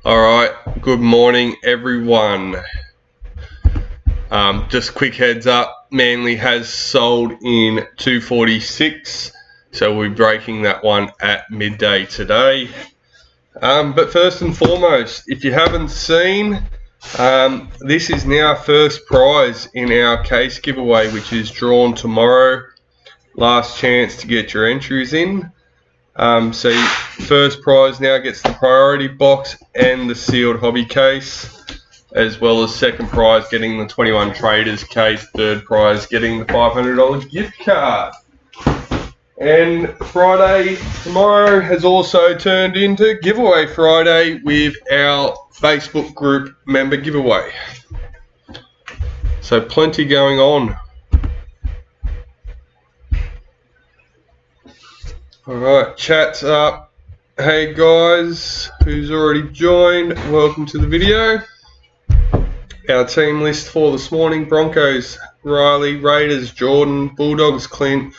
Alright, good morning everyone. Just quick heads up, Manly has sold in 246, so we'll be breaking that one at midday today. But first and foremost, if you haven't seen, this is now first prize in our case giveaway, which is drawn tomorrow. Last chance to get your entries in. So first prize now gets the priority box and the sealed hobby case, as well as second prize getting the 21 traders case, third prize getting the $500 gift card. And Friday tomorrow has also turned into giveaway Friday with our Facebook group member giveaway. So plenty going on. Alright, chat's up. Hey guys, who's already joined, welcome to the video. Our team list for this morning: Broncos, Riley; Raiders, Jordan; Bulldogs, Clint;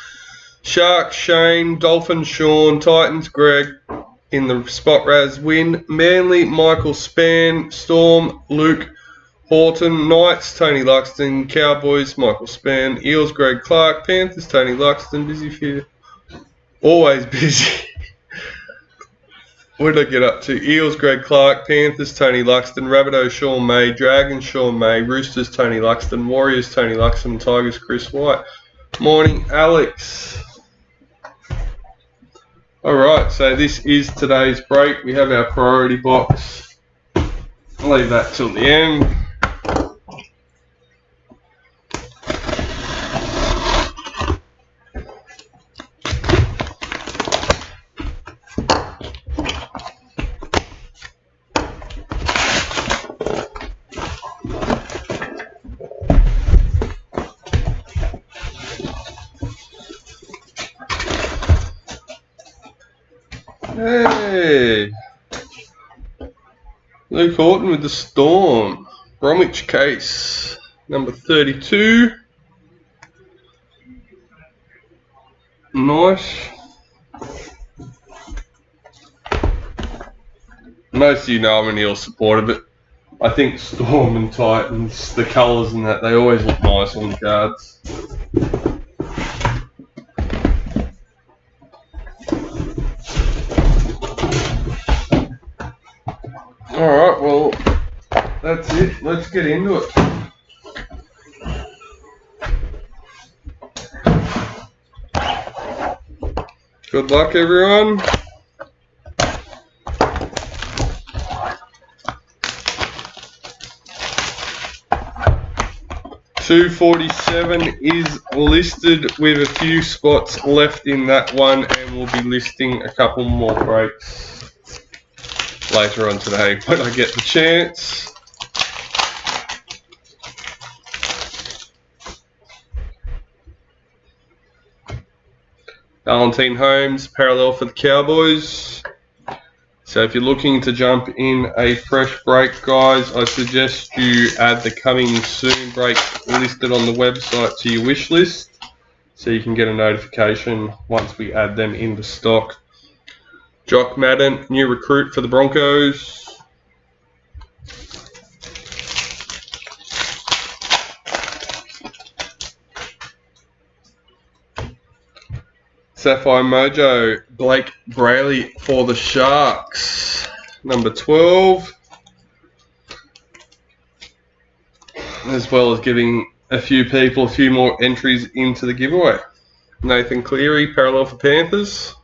Sharks, Shane; Dolphins, Sean; Titans, Greg in the spot Raz win; Manly, Michael Span; Storm, Luke; Horton; Knights, Tony Luxton; Cowboys, Michael Span; Eels, Greg Clark; Panthers, Tony Luxton; busy few. Always busy. What did I get up to? Eels, Greg Clark; Panthers, Tony Luxton; Rabbitohs, Sean May; Dragons, Sean May; Roosters, Tony Luxton; Warriors, Tony Luxton; Tigers, Chris White. Morning, Alex. Alright, so this is today's break. We have our priority box. I'll leave that till the end. Hey, Luke Horton with the Storm. Bromwich case, number 32. Nice. Most of you know I'm an Eels supporter, but I think Storm and Titans, the colours and that, they always look nice on the cards. Alright, well, that's it. Let's get into it. Good luck, everyone. $247 is listed with a few spots left in that one, and we'll be listing a couple more breaks later on today when I get the chance. Valentine Holmes, parallel for the Cowboys. So if you're looking to jump in a fresh break, guys, I suggest you add the coming soon breaks listed on the website to your wish list, so you can get a notification once we add them into stock. Jock Madden, new recruit for the Broncos. Sapphire Mojo, Blake Brayley for the Sharks, number 12. As well as giving a few people a few more entries into the giveaway. Nathan Cleary, parallel for Panthers.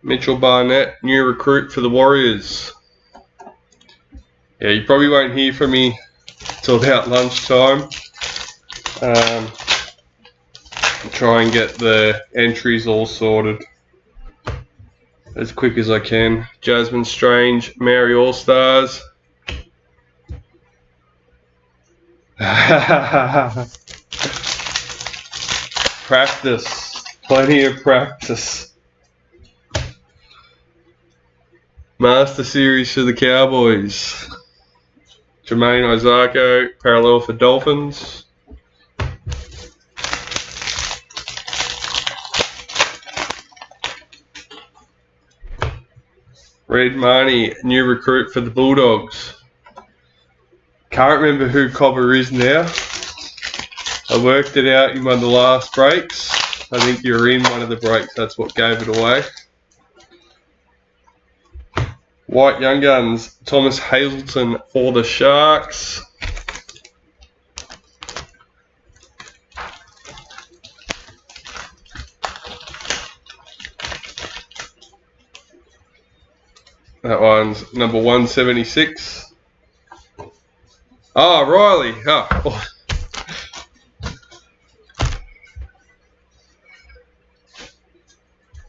Mitchell Barnett, new recruit for the Warriors. Yeah, you probably won't hear from me till about lunchtime. Try and get the entries all sorted as quick as I can. Jasmine Strange, Mary All-Stars. Practice. Plenty of practice. Master Series for the Cowboys. Jermaine Isako, parallel for Dolphins. Red Marnie, new recruit for the Bulldogs. Can't remember who Cobber is now. I worked it out in one of the last breaks. I think you were in one of the breaks, that's what gave it away. White Young Guns, Thomas Hazelton for the Sharks. That one's number 176. Oh, Riley. Oh.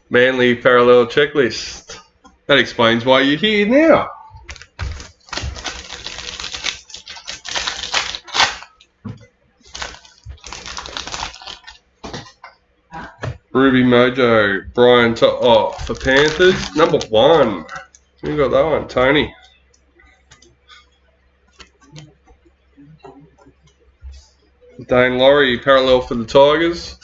Manly parallel checklist. That explains why you're here now. Ruby Mojo, Brian for Panthers, number 1. Who got that one? Tony. Dane Laurie, parallel for the Tigers.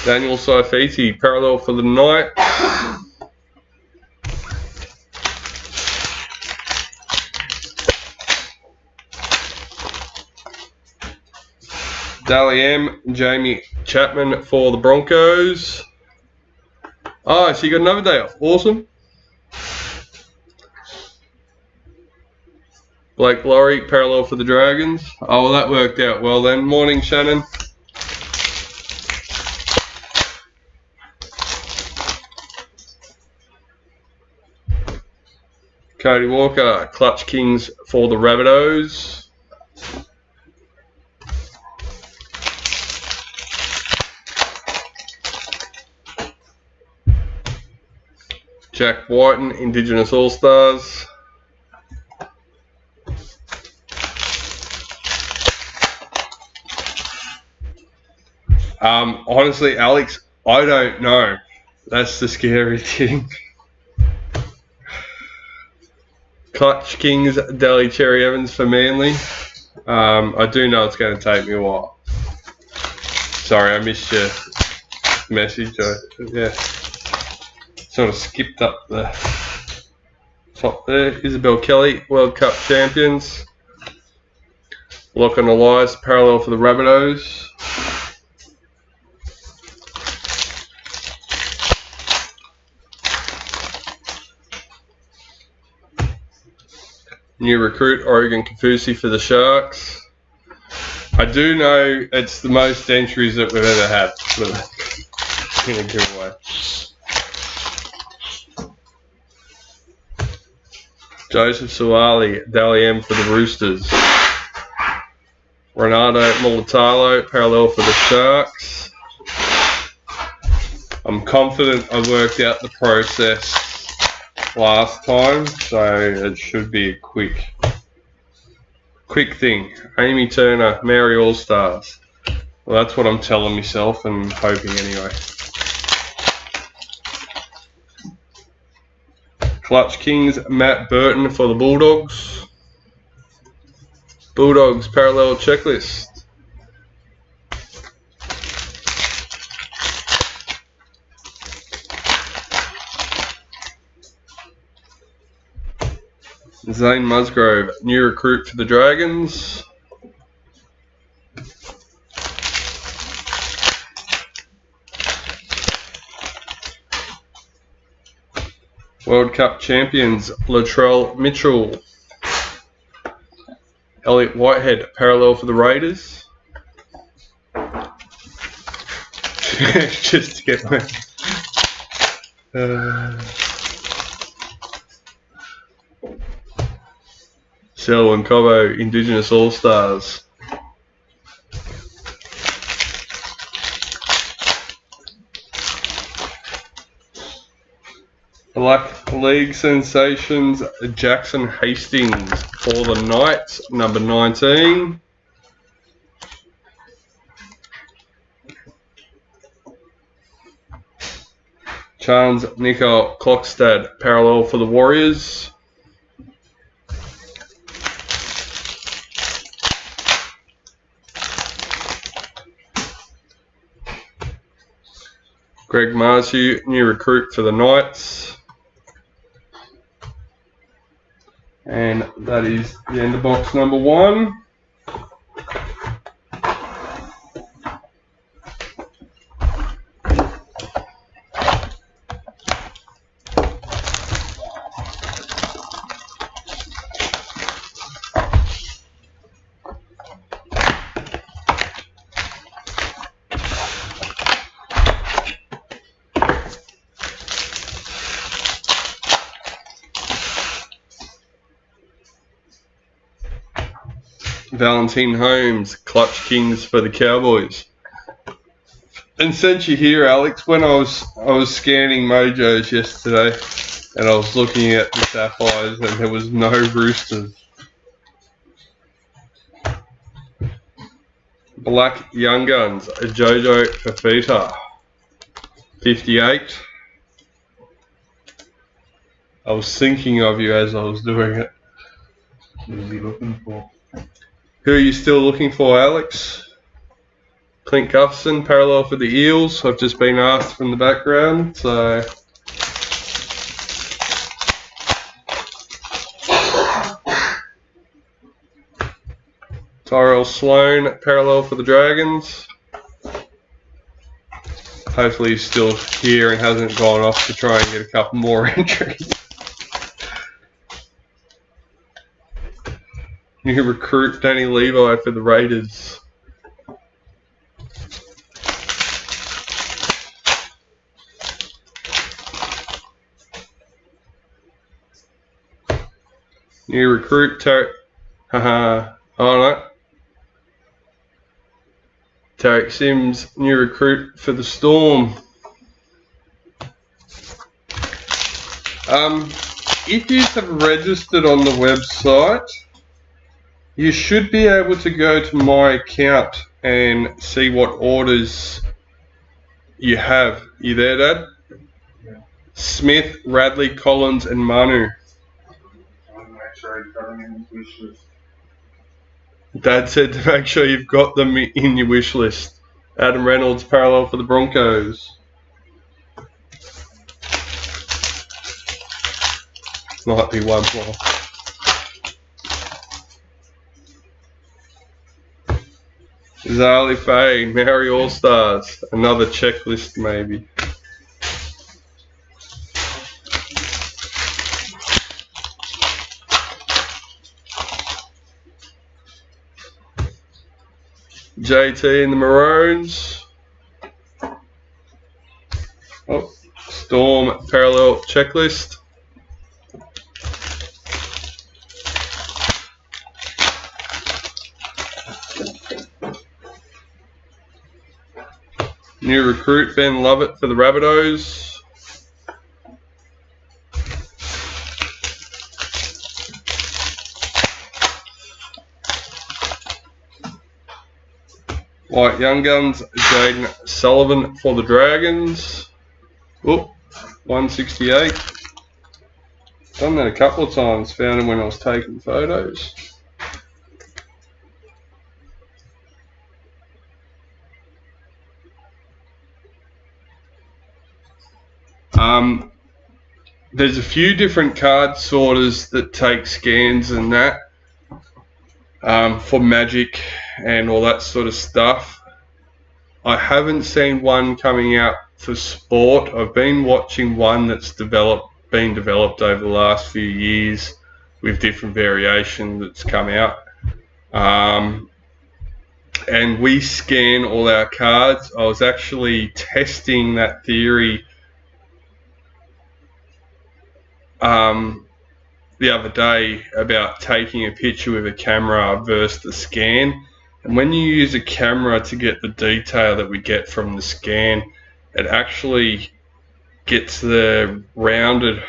Daniel Saifiti, parallel for the Knights. Dally M, Jamie Chapman for the Broncos. Oh, so you got another day off. Awesome. Blake Laurie, parallel for the Dragons. Oh, well, that worked out well then. Morning, Shannon. Cody Walker, Clutch Kings for the Rabbitohs. Jack Whiten, Indigenous All-Stars. Honestly, Alex, I don't know. That's the scary thing. Clutch Kings, Daly Cherry Evans for Manly. I do know it's going to take me a while. Sorry, I missed your message. Yeah. Sort of skipped up the top there. Isabel Kelly, World Cup champions. Lachlan Elias, parallel for the Rabbitohs. New recruit, Oregon Kafusi for the Sharks. I do know it's the most entries that we've ever had in a giveaway. Joseph Suwali, Dally M for the Roosters. Renato Mulatalo, parallel for the Sharks. I'm confident I worked out the process last time, so it should be a quick thing. Amy Turner, Maori All-Stars. Well, that's what I'm telling myself and hoping anyway. Clutch Kings, Matt Burton for the Bulldogs. Bulldogs parallel checklist. Zane Musgrove, new recruit for the Dragons. World Cup champions, Latrell Mitchell. Elliot Whitehead, parallel for the Raiders. Just to get my... Selwyn Cobbo, Indigenous All-Stars. Black League sensations, Jackson Hastings for the Knights, number 19. Chance Nico Klokstad, parallel for the Warriors. Greg Marzu, new recruit for the Knights. And that is the end of box number 1. Valentine Holmes, Clutch Kings for the Cowboys. And since you're here, Alex, when I was scanning Mojos yesterday, and I was looking at the Sapphires, and there was no Roosters. Black Young Guns, a Jojo Fafita, 58. I was thinking of you as I was doing it. What is he looking for? Who are you still looking for, Alex? Clint Gufferson, parallel for the Eels. I've just been asked from the background, so. Tyrell Sloan, parallel for the Dragons. Hopefully he's still here and hasn't gone off to try and get a couple more entries. New recruit Danny Levi for the Raiders. New recruit Tarek. Oh no. Tarek Sims, new recruit for the Storm. If you have registered on the website, you should be able to go to my account and see what orders you have. You there, Dad? Yeah. Smith, Radley, Collins, and Manu. I'll make sure he's got him in his wish list. Dad said to make sure you've got them in your wish list. Adam Reynolds, parallel for the Broncos. Might be one more. Zali Faye, Maori All-Stars. Another checklist maybe. JT and the Maroons. Oh, Storm parallel checklist. New recruit Ben Lovett for the Rabbitohs. White Young Guns, Jaden Sullivan for the Dragons. Oh, 168. Done that a couple of times, found him when I was taking photos. There's a few different card sorters that take scans and that for Magic and all that sort of stuff. I haven't seen one coming out for Sport. I've been watching one that's been developed over the last few years with different variation that's come out. And we scan all our cards. I was actually testing that theory the other day about taking a picture with a camera versus the scan. And when you use a camera to get the detail that we get from the scan, it actually gets the rounded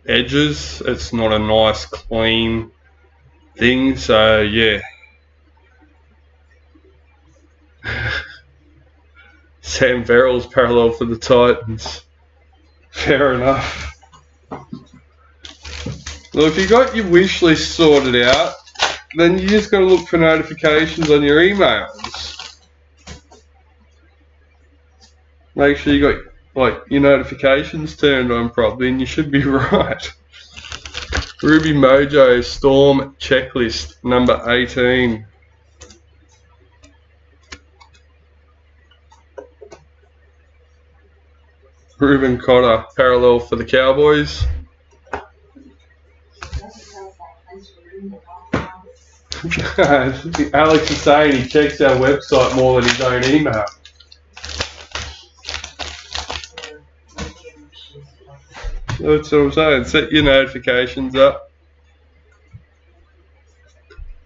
edges. It's not a nice clean thing, so yeah. Sam Verrill's parallel for the Titans. Fair enough. Well, if you got your wish list sorted out, then you just got to look for notifications on your emails. Make sure you got like your notifications turned on properly, and you should be right. Ruby Mojo Storm Checklist number 18. Ruben Cotter, parallel for the Cowboys. Alex is saying he checks our website more than his own email. That's what I'm saying. Set your notifications up.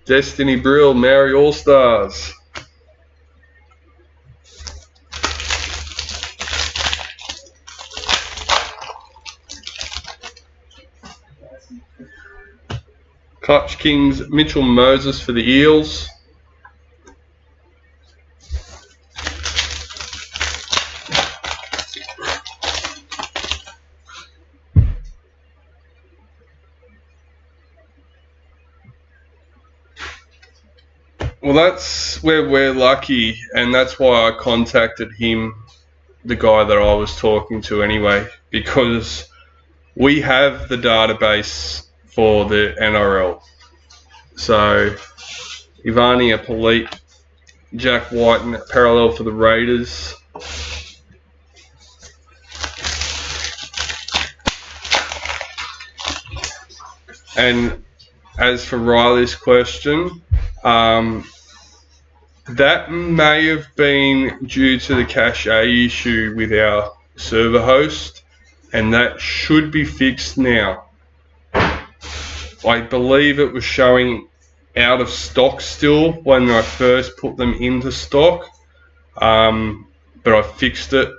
Destiny Brill, Maori All Stars. Clutch Kings, Mitchell Moses for the Eels. Well, that's where we're lucky, and that's why I contacted him, the guy that I was talking to anyway, because we have the database for the NRL. So, Ivania Polite, Jack Whiten, parallel for the Raiders. And as for Riley's question, that may have been due to the cache issue with our server host, and that should be fixed now. I believe it was showing out of stock still when I first put them into stock, but I fixed it.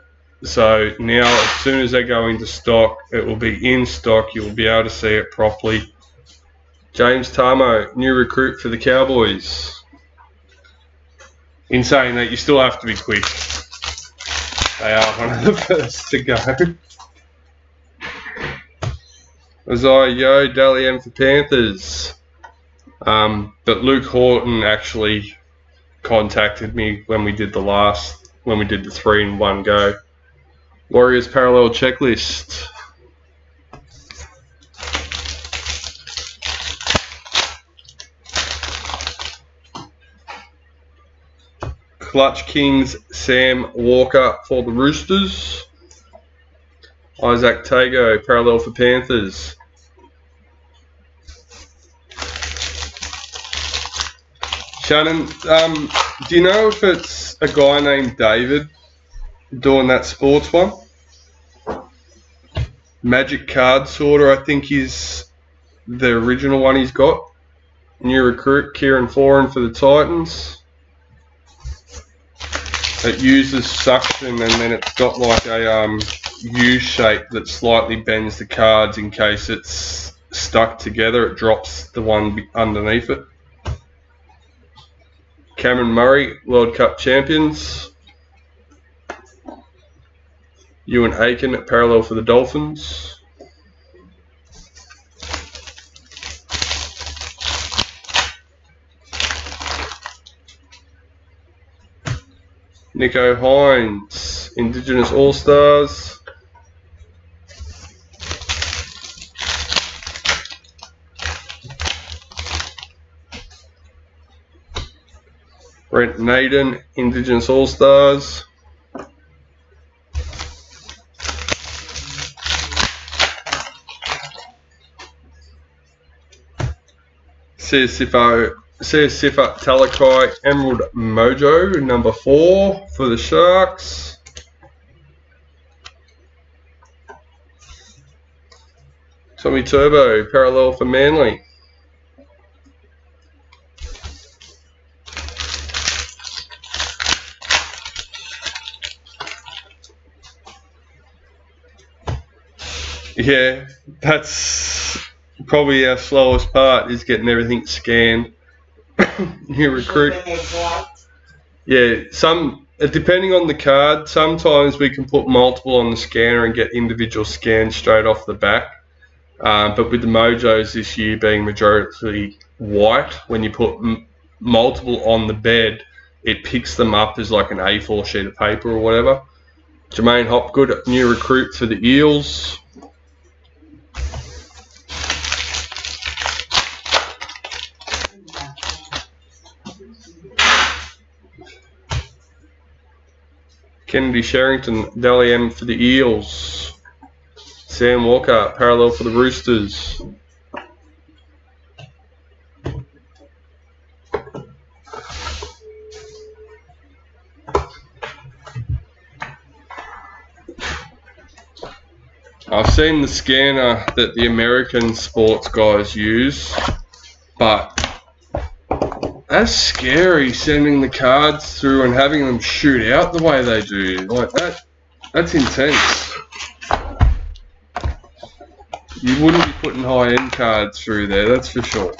So now as soon as they go into stock, it will be in stock. You'll be able to see it properly. James Tamo, new recruit for the Cowboys. In saying that, you still have to be quick. They are one of the first to go. Isaiah Yo, Dally M for Panthers. But Luke Horton actually contacted me when we did the 3-in-1 go. Warriors parallel checklist. Clutch Kings, Sam Walker for the Roosters. Isaac Tago, parallel for Panthers. Shannon, do you know if it's a guy named David doing that sports one? Magic Card Sorter, I think, is the original one he's got. New recruit, Kieran Foran for the Titans. It uses suction, and then it's got like a U shape that slightly bends the cards in case it's stuck together. It drops the one underneath it. Cameron Murray, World Cup champions. Ewan Aiken, parallel for the Dolphins. Nico Hines, Indigenous All-Stars. Brent Naden, Indigenous All-Stars. Sifa Talakai, Emerald Mojo, number 4 for the Sharks. Tommy Turbo, parallel for Manly. Yeah, that's probably our slowest part, is getting everything scanned. New recruit. Yeah, depending on the card, sometimes we can put multiple on the scanner and get individual scans straight off the back. But with the Mojos this year being majority white, when you put multiple on the bed, it picks them up as like an A4 sheet of paper or whatever. Jermaine Hopgood, new recruit for the Eels. Kennedy Sherrington, Dally M for the Eels. Sam Walker, parallel for the Roosters. I've seen the scanner that the American sports guys use, but that's scary sending the cards through and having them shoot out the way they do. Like that's intense. You wouldn't be putting high-end cards through there, that's for sure.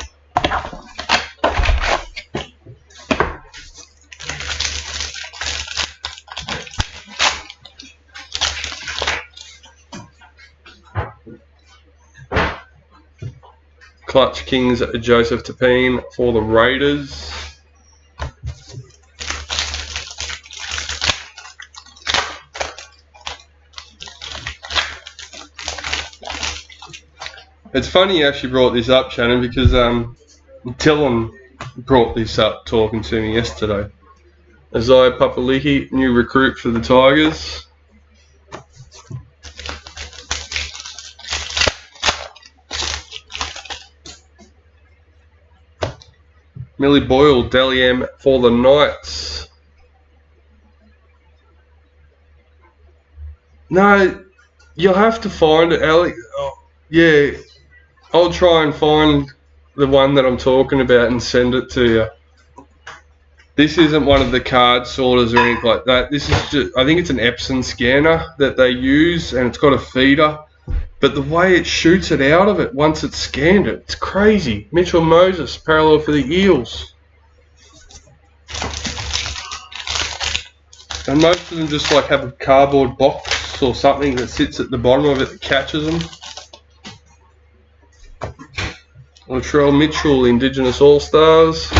Clutch Kings Joseph Tapine for the Raiders. It's funny you actually brought this up, Shannon, because Dylan brought this up talking to me yesterday. Isaiah Papali'i, new recruit for the Tigers. Millie Boyle, Dally M for the Knights. No, you'll have to find it, Alex. Oh, yeah, I'll try and find the one that I'm talking about and send it to you. This isn't one of the card sorters or anything like that. This is just, I think it's an Epson scanner that they use, and it's got a feeder. But the way it shoots it out of it once it's scanned it's crazy. Mitchell Moses, parallel for the Eels. And most of them just like have a cardboard box or something that sits at the bottom of it that catches them. Latrell Mitchell, Indigenous All-Stars.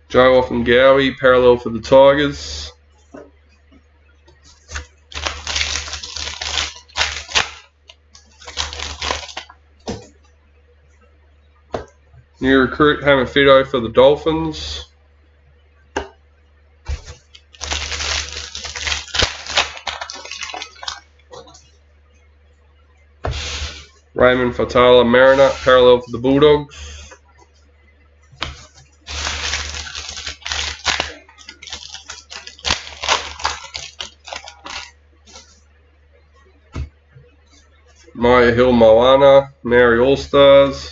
Joe Offengowie, parallel for the Tigers. New recruit Hamafito for the Dolphins. Raymond Fatala Mariner, parallel for the Bulldogs. Maya Hill Moana, Mary All-Stars.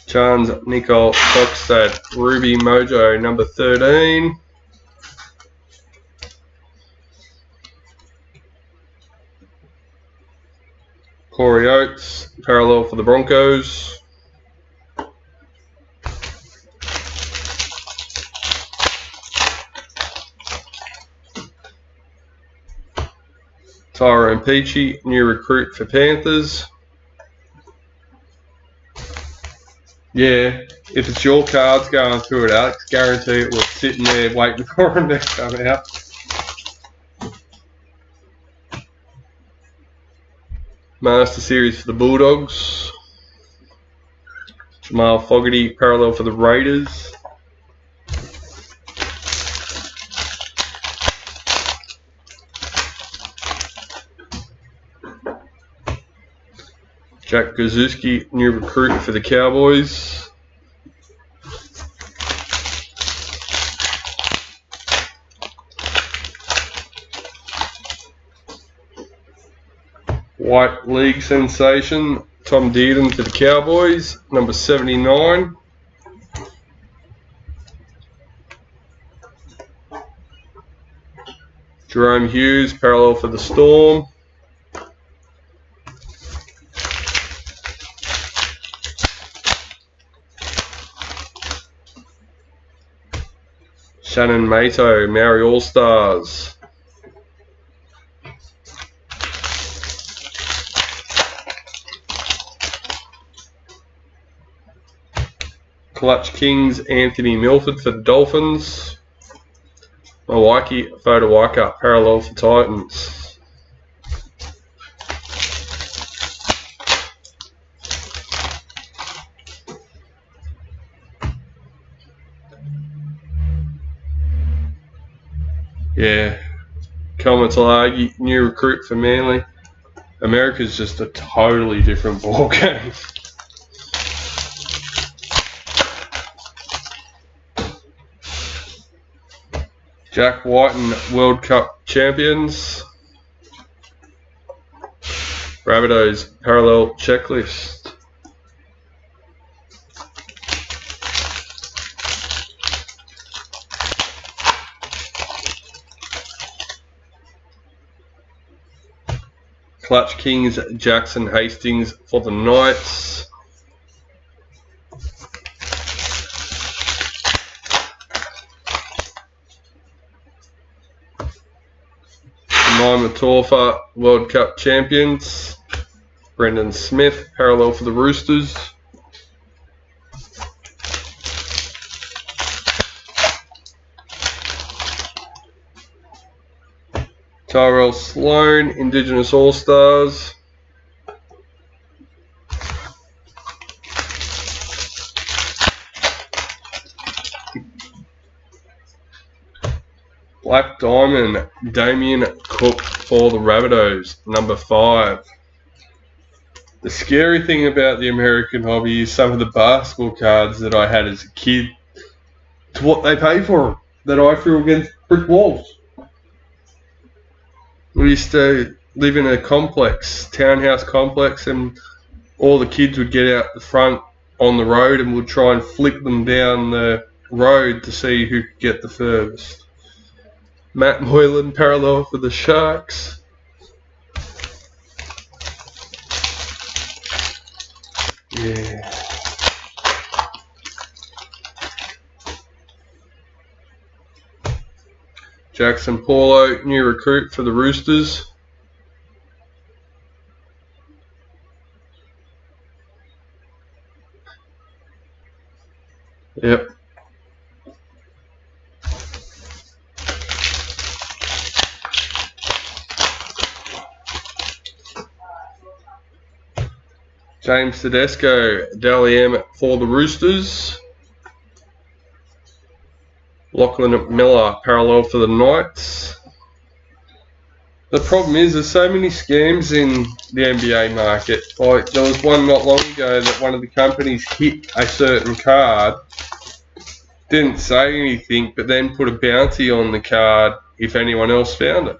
Chance Nicole Foxstad, Ruby Mojo, number 13. Corey Oates, parallel for the Broncos. Tyrone Peachy, new recruit for Panthers. Yeah, if it's your cards going through it, Alex, guarantee it was sitting there waiting for them to come out. Master Series for the Bulldogs. Jamal Fogarty, parallel for the Raiders. Jack Gazuski, new recruit for the Cowboys. White League sensation, Tom Dearden for the Cowboys, number 79. Jerome Hughes, parallel for the Storm. Shannon Mato, Maori All-Stars. Clutch Kings, Anthony Milford for the Dolphins. Mawaiki Fodawaika, parallel for Titans. Yeah, Kamatalagi, new recruit for Manly. America's just a totally different ballgame. Jack Whiten, World Cup champions. Rabbitohs, parallel checklist. Clutch Kings, Jackson Hastings for the Knights. Torfa, World Cup champions. Brendan Smith, parallel for the Roosters. Tyrell Sloan, Indigenous All-Stars. Black Diamond, Damien Cook for the Rabbitohs, number 5. The scary thing about the American hobby is some of the basketball cards that I had as a kid, to what they pay for them, that I threw against brick walls. We used to live in a complex, townhouse complex, and all the kids would get out the front on the road and would try and flick them down the road to see who could get the furthest. Matt Moylan, parallel for the Sharks. Yeah. Jackson Paulo, new recruit for the Roosters. Yep. James Tedesco, Dally M for the Roosters. Lachlan Miller, parallel for the Knights. The problem is there's so many scams in the NBA market. Like, there was one not long ago that one of the companies hit a certain card, didn't say anything, but then put a bounty on the card if anyone else found it.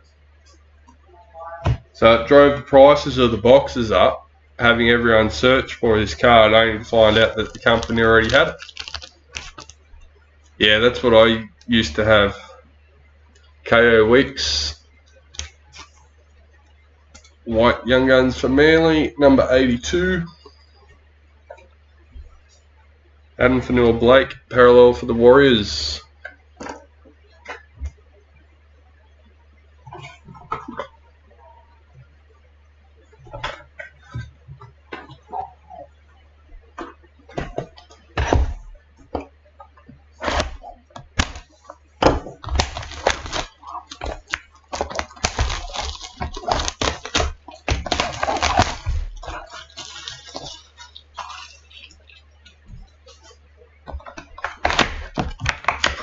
So it drove the prices of the boxes up, having everyone search for his card only to find out that the company already had it. Yeah, that's what I used to have. KO Weeks. White Young Guns for Manly, number 82. Adam Fanua Blake, parallel for the Warriors.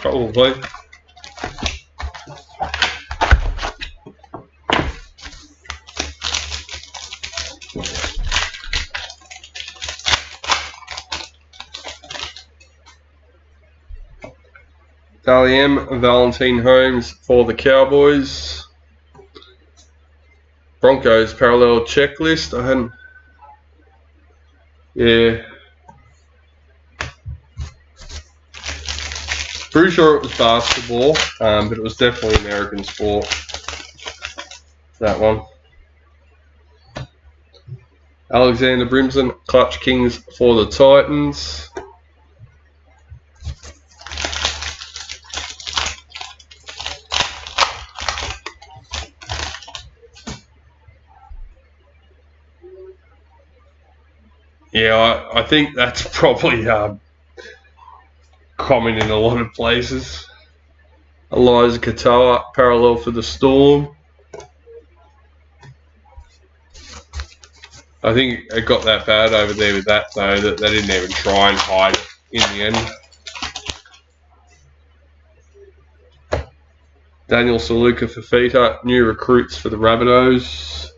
Probably. Dally M, Valentine Holmes for the Cowboys. Broncos parallel checklist. I hadn't. Yeah. Pretty sure it was basketball, but it was definitely American sport. That one. Alexander Brimson, Clutch Kings for the Titans. Yeah, I think that's probably common in a lot of places. Eliza Katoa, parallel for the Storm. I think it got that bad over there with that, though, that they didn't even try and hide it in the end. Daniel Saluka Fafita, new recruits for the Rabbitohs.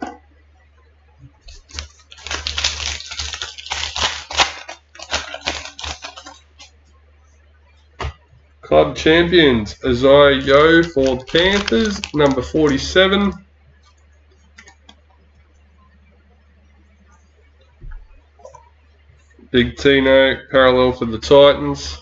Club champions, Isaiah Yeo for the Panthers, number 47. Big Tino, parallel for the Titans.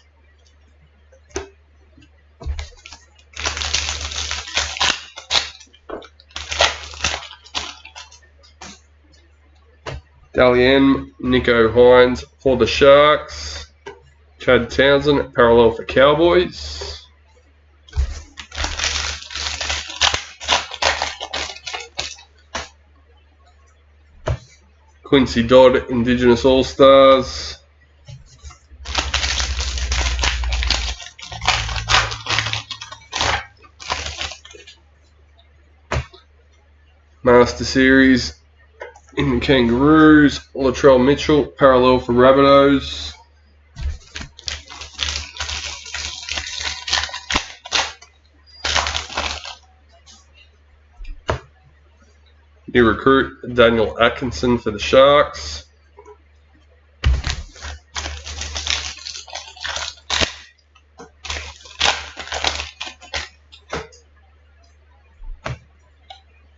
Dalian, Nico Hines for the Sharks. Chad Townsend, parallel for Cowboys. Quincy Dodd, Indigenous All-Stars. Master Series in the Kangaroos. Latrell Mitchell, parallel for Rabbitohs. New recruit, Daniel Atkinson for the Sharks.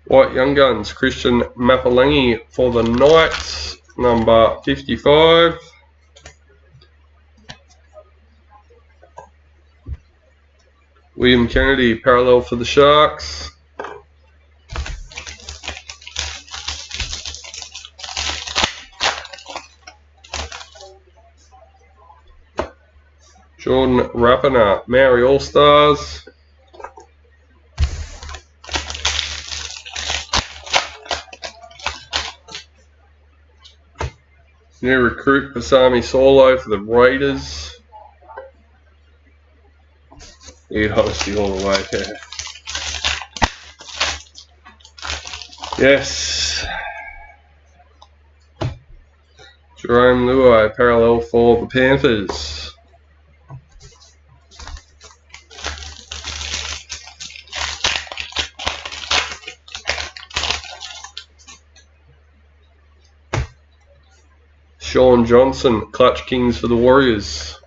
White Young Guns, Christian Mapalangi for the Knights, number 55. William Kennedy, parallel for the Sharks. Jordan Rapana, Maori All-Stars. New recruit, Pasami Solo for the Raiders. He'd honesty all the way, yeah. Yes. Jerome Luai, parallel for the Panthers. Sean Johnson, Clutch Kings for the Warriors.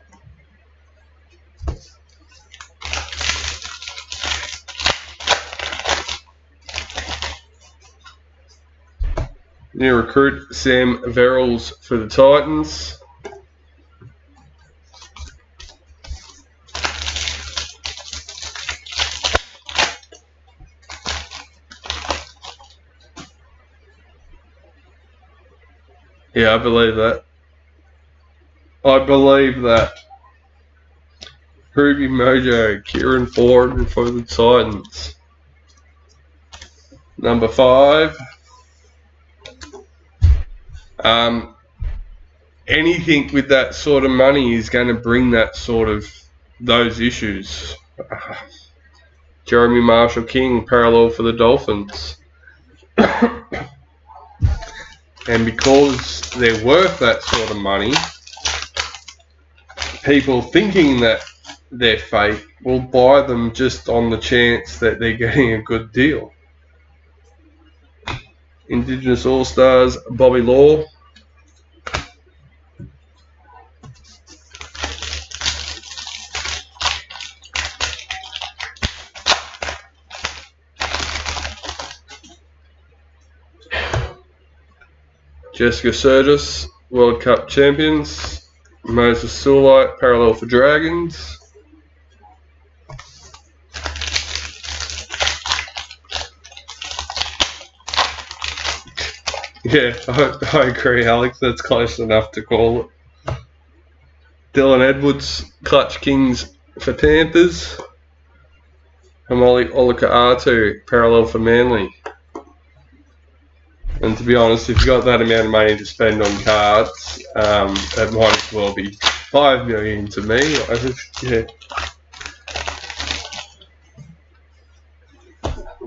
New recruit, Sam Verrills for the Titans. Yeah, I believe that. I believe that. Ruby Mojo, Kieran Ford for the Titans. Number 5. Anything with that sort of money is going to bring that sort of those issues. Jeremy Marshall King, parallel for the Dolphins. And because they're worth that sort of money, people thinking that they're fake will buy them just on the chance that they're getting a good deal. Indigenous All-Stars, Bobby Law. Jessica Surgis, World Cup champions. Moses Sulite, parallel for Dragons. Yeah, I agree, Alex. That's close enough to call it. Dylan Edwards, Clutch Kings for Panthers. Hamoli Olika Atu, parallel for Manly. And to be honest, if you got that amount of money to spend on cards, it might as well be 5 million to me. Yeah.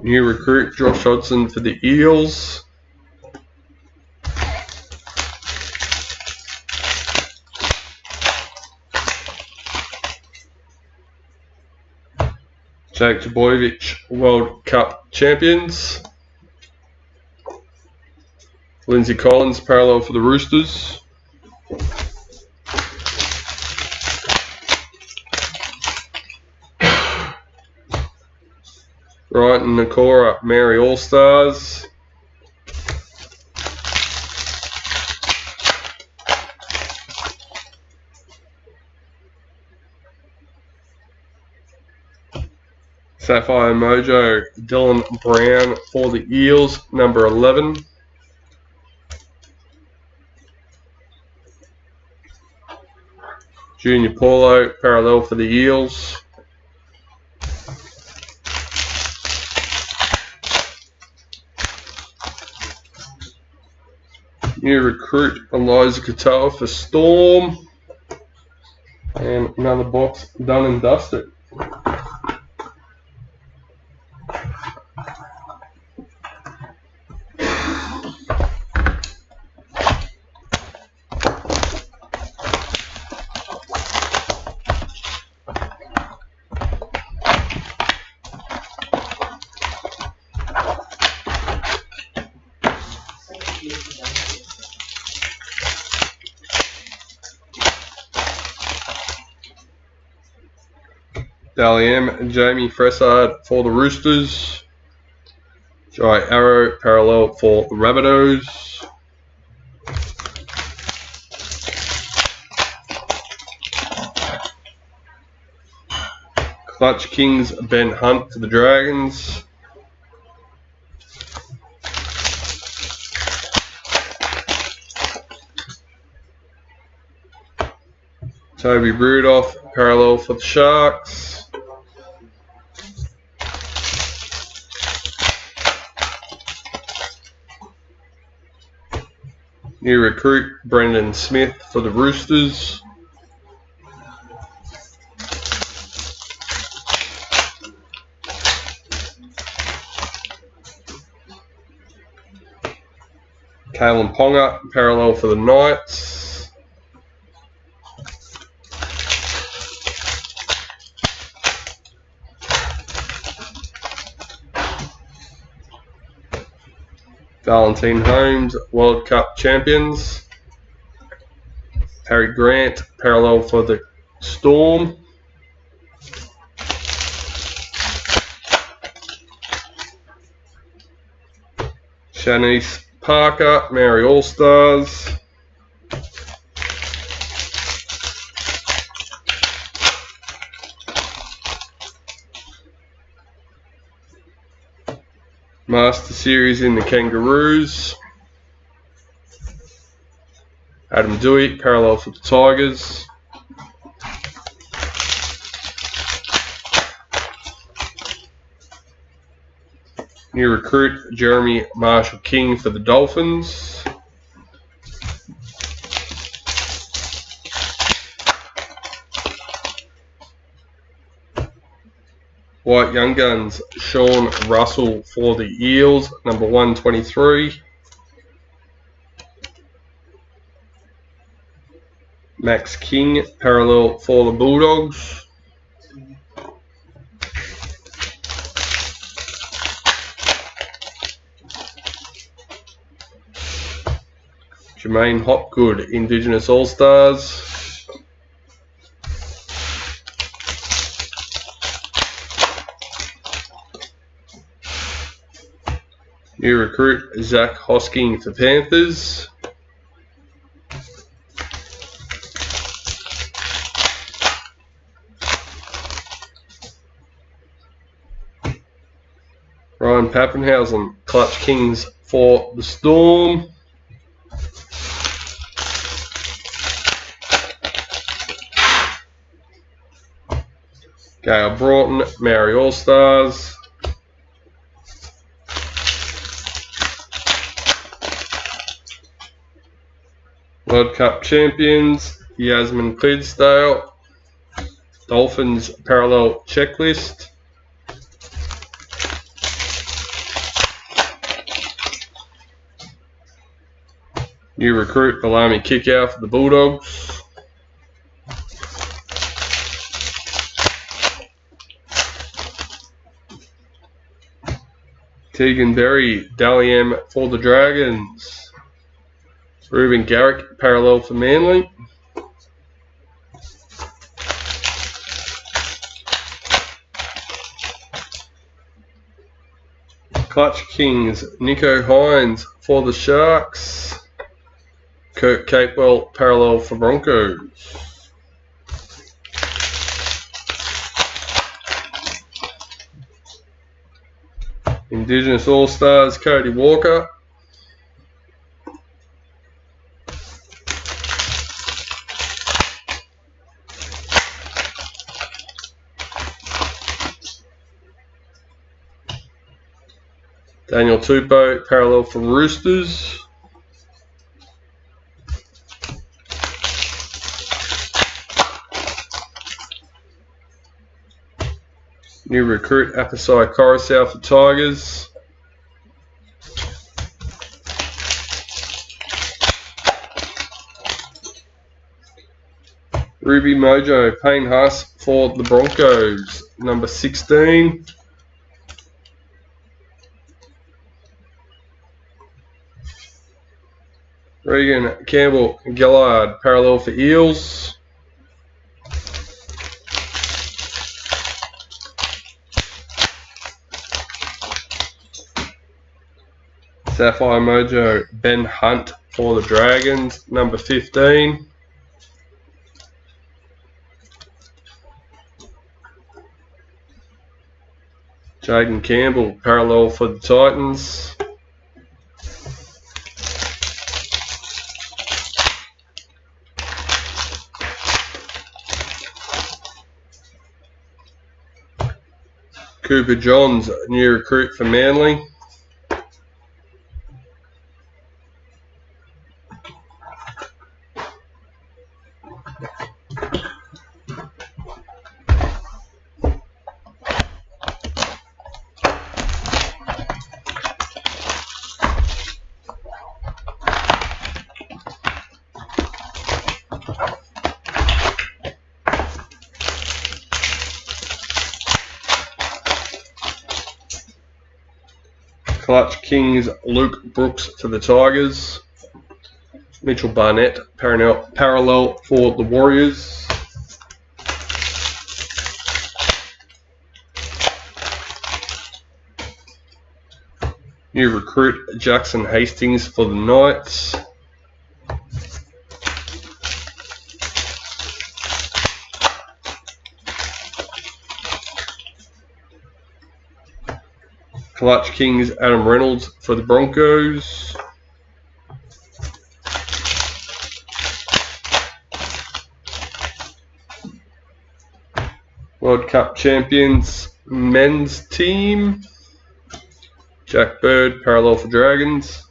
New recruit Josh Hodgson for the Eels. Jake Trbojevic, World Cup champions. Lindsay Collins, parallel for the Roosters. Brighton Nakora, Mary All-Stars. Sapphire Mojo, Dylan Brown for the Eels, number 11. Junior Paulo, parallel for the Eels. New recruit Eliza Katoa for Storm. And another box done and dusted. Dally M and Jamie Fressard for the Roosters. Jai Arrow, parallel for the Rabbitohs. Clutch Kings, Ben Hunt for the Dragons. Toby Rudolph, parallel for the Sharks. New recruit Brendan Smith for the Roosters. Kalen Ponga, parallel for the Knights. Valentine Holmes, World Cup champions. Harry Grant, parallel for the Storm. Shanice Parker, Mary All-Stars. Master Series in the Kangaroos. Adam Dewey, parallel for the Tigers. New recruit Jeremy Marshall King for the Dolphins. White Young Guns, Sean Russell for the Eels, number 123. Max King, parallel for the Bulldogs. Jermaine Hopgood, Indigenous All-Stars. New recruit Zach Hosking for Panthers. Ryan Pappenhausen, Clutch Kings for the Storm. Gail Broughton, Maori All-Stars. World Cup champions, Yasmin Clydesdale. Dolphins parallel checklist. New recruit, Balami Kickout for the Bulldogs. Tegan Berry, Dally M for the Dragons. Ruben Garrick, parallel for Manly. Clutch Kings, Nico Hines for the Sharks. Kurt Capewell, parallel for Broncos. Indigenous All-Stars, Cody Walker. Daniel Tupou, parallel for Roosters. New recruit, Apasai Coruscant for Tigers. Ruby Mojo, Payne Haas for the Broncos, number 16. Regan Campbell Gillard, parallel for Eels. Sapphire Mojo, Ben Hunt for the Dragons, number 15. Jaden Campbell, parallel for the Titans. Cooper Johns, new recruit for Manly. Clutch Kings, Luke Brooks for the Tigers. Mitchell Barnett, parallel for the Warriors. New recruit, Jackson Hastings for the Knights. Clutch Kings, Adam Reynolds for the Broncos. World Cup champions, men's team. Jack Bird, parallel for Dragons.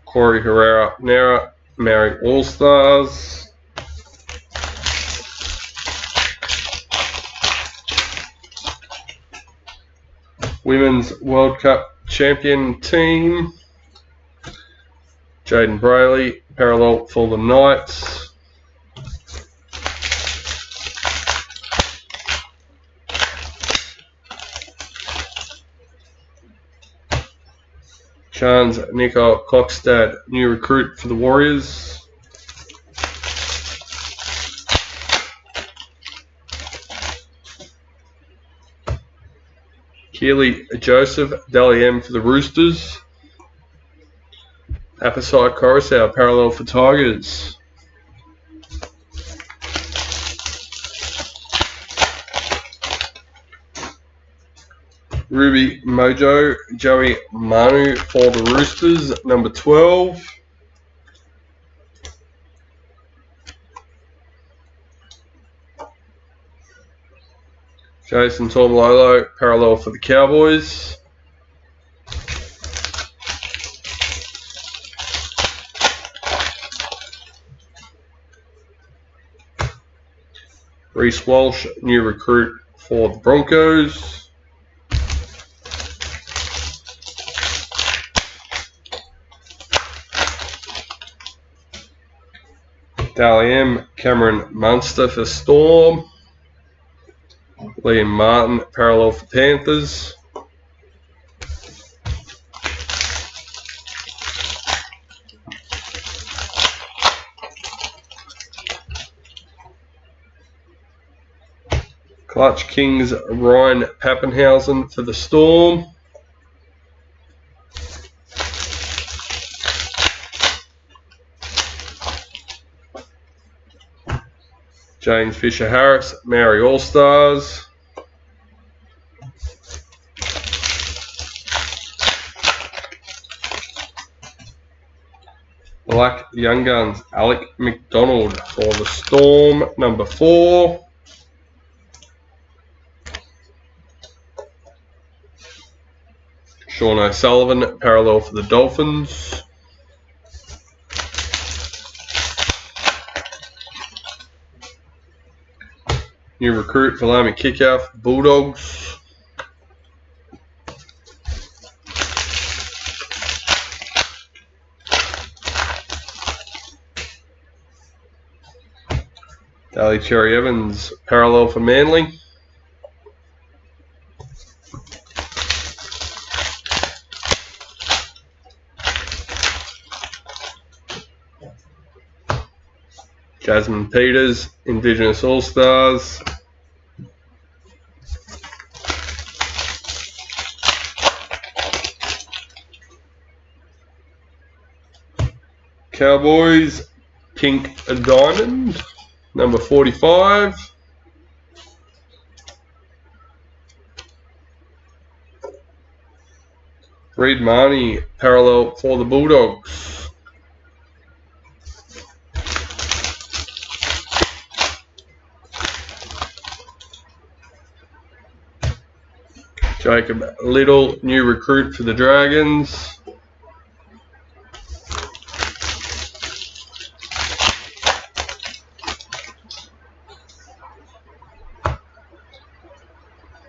Corey Herrera, Nara, Mary All-Stars. Women's World Cup champion team. Jaden Brayley, parallel for the Knights. Chance Nico Cockstad, new recruit for the Warriors. Keely Joseph, Dally M for the Roosters. Apasai Coruscant, parallel for Tigers. Ruby Mojo, Joey Manu for the Roosters, number 12. Jason Tormalolo, parallel for the Cowboys. Reece Walsh, new recruit for the Broncos. Dally M, Cameron Munster for Storm. Liam Martin, parallel for Panthers. Clutch Kings, Ryan Pappenhausen for the Storm. James Fisher-Harris, Maori All-Stars. Black Young Guns, Alec McDonald for the Storm, number 4. Sean O'Sullivan, parallel for the Dolphins. New recruit for Lamy Kickoff, Bulldogs. Daly Cherry Evans, parallel for Manly. Jasmine Peters, Indigenous All-Stars. Cowboys, Pink Diamond, number 45. Reed Marnie, parallel for the Bulldogs. Jacob Little, new recruit for the Dragons.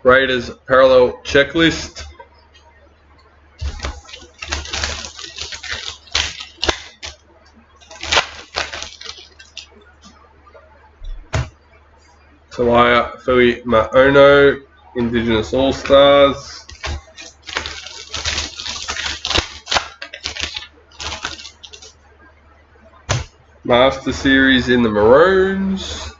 Raiders parallel checklist. Talia Fui Maono, Indigenous All-Stars. Master Series in the Maroons.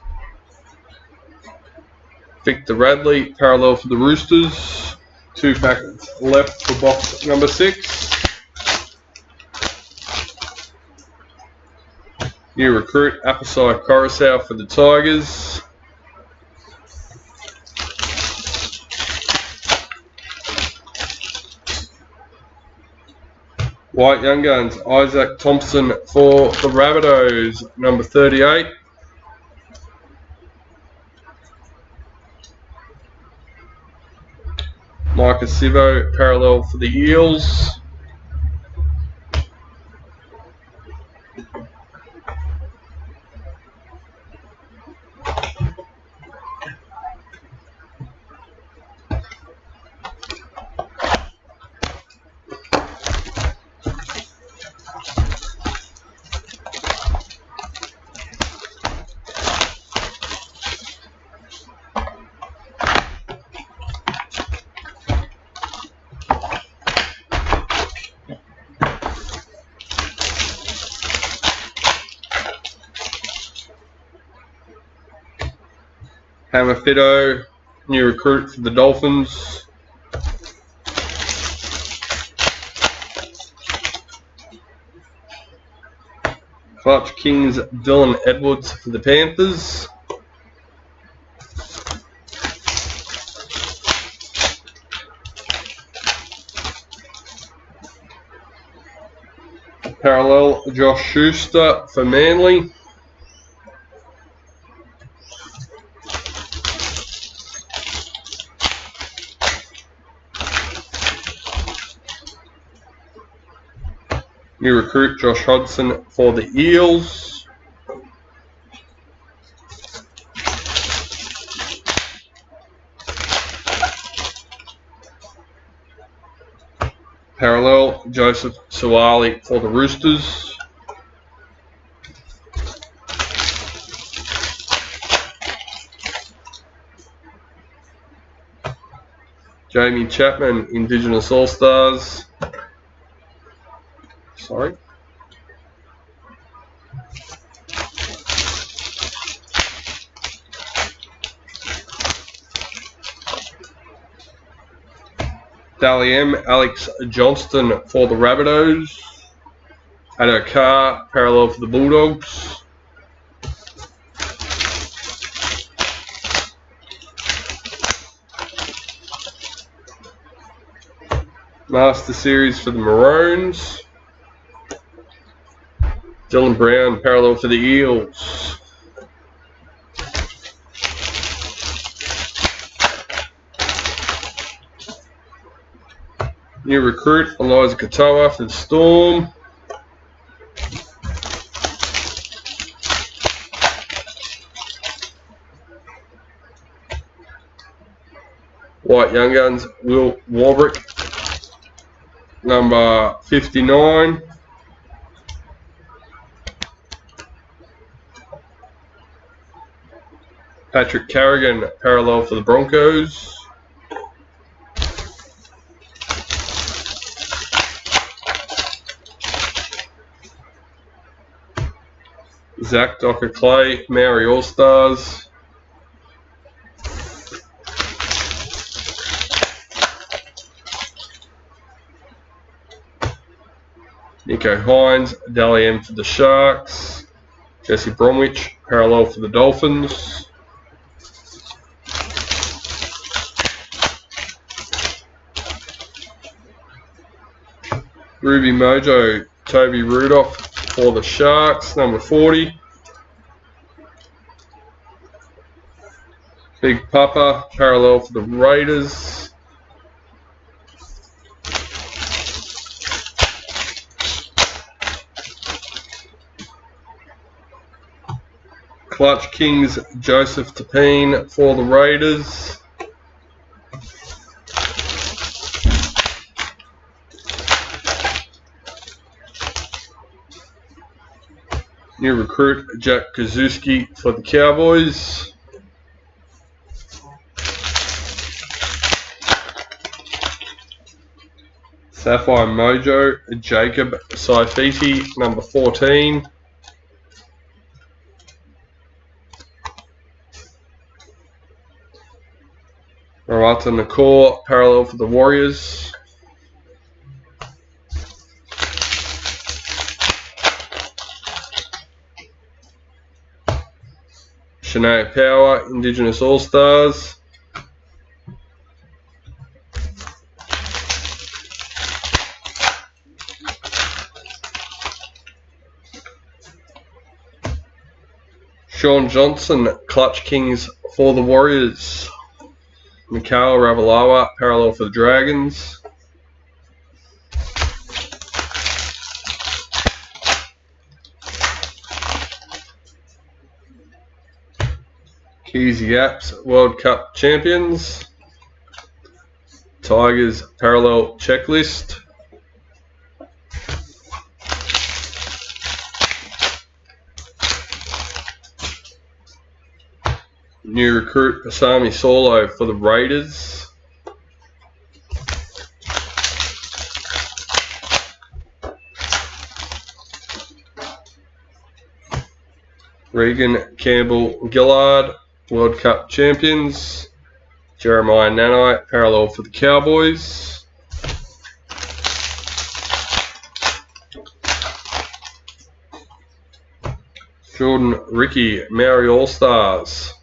Victor Radley, parallel for the Roosters. 2 packets left for box number 6. New recruit, Apasai Coruscant for the Tigers. White Young Guns, Isaac Thompson for the Rabbitohs, number 38. Micah Sivo, parallel for the Eels. Hammer Fido, new recruit for the Dolphins. Clutch Kings, Dylan Edwards for the Panthers. Parallel, Josh Schuster for Manly. New recruit Josh Hodgson for the Eels. Parallel Joseph Suwali for the Roosters. Jamie Chapman, Indigenous All-Stars. Sorry. Dally M, Alex Johnston for the Rabbitohs. Addo Carr, parallel for the Bulldogs. Master Series for the Maroons. Dylan Brown, parallel for the Eels. New recruit Eliza Katoa for the Storm. White Young Guns, Will Warbrick, number 59. Patrick Carrigan, parallel for the Broncos. Zach Docker Clay, Maori All-Stars. Nico Hines, Dally M for the Sharks. Jesse Bromwich, parallel for the Dolphins. Ruby Mojo, Toby Rudolph for the Sharks, number 40. Big Papa, parallel for the Raiders. Clutch Kings, Joseph Tapine for the Raiders. New recruit Jack Kazuski for the Cowboys. Sapphire Mojo, Jacob Saifiti, number 14. Marata Nakor, parallel for the Warriors. Shania Power, Indigenous All-Stars. Sean Johnson, Clutch Kings for the Warriors. Mikhail Ravalawa, parallel for the Dragons. Keys Yaps, World Cup champions. Tigers, parallel checklist. New recruit Pasami Solo for the Raiders. Regan Campbell Gillard, World Cup champions. Jeremiah Nanai, parallel for the Cowboys. Jordan Ricky, Maori All-Stars.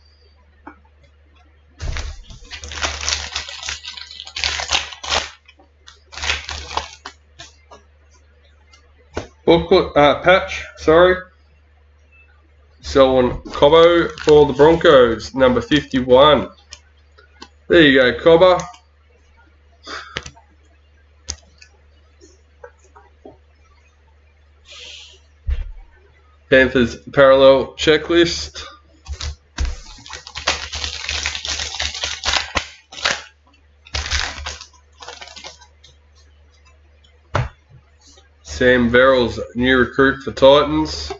Booklet, patch, sorry. Selwyn Cobbo for the Broncos, number 51. There you go, Cobbo. Panthers parallel checklist. Sam Verrills, new recruit for Titans.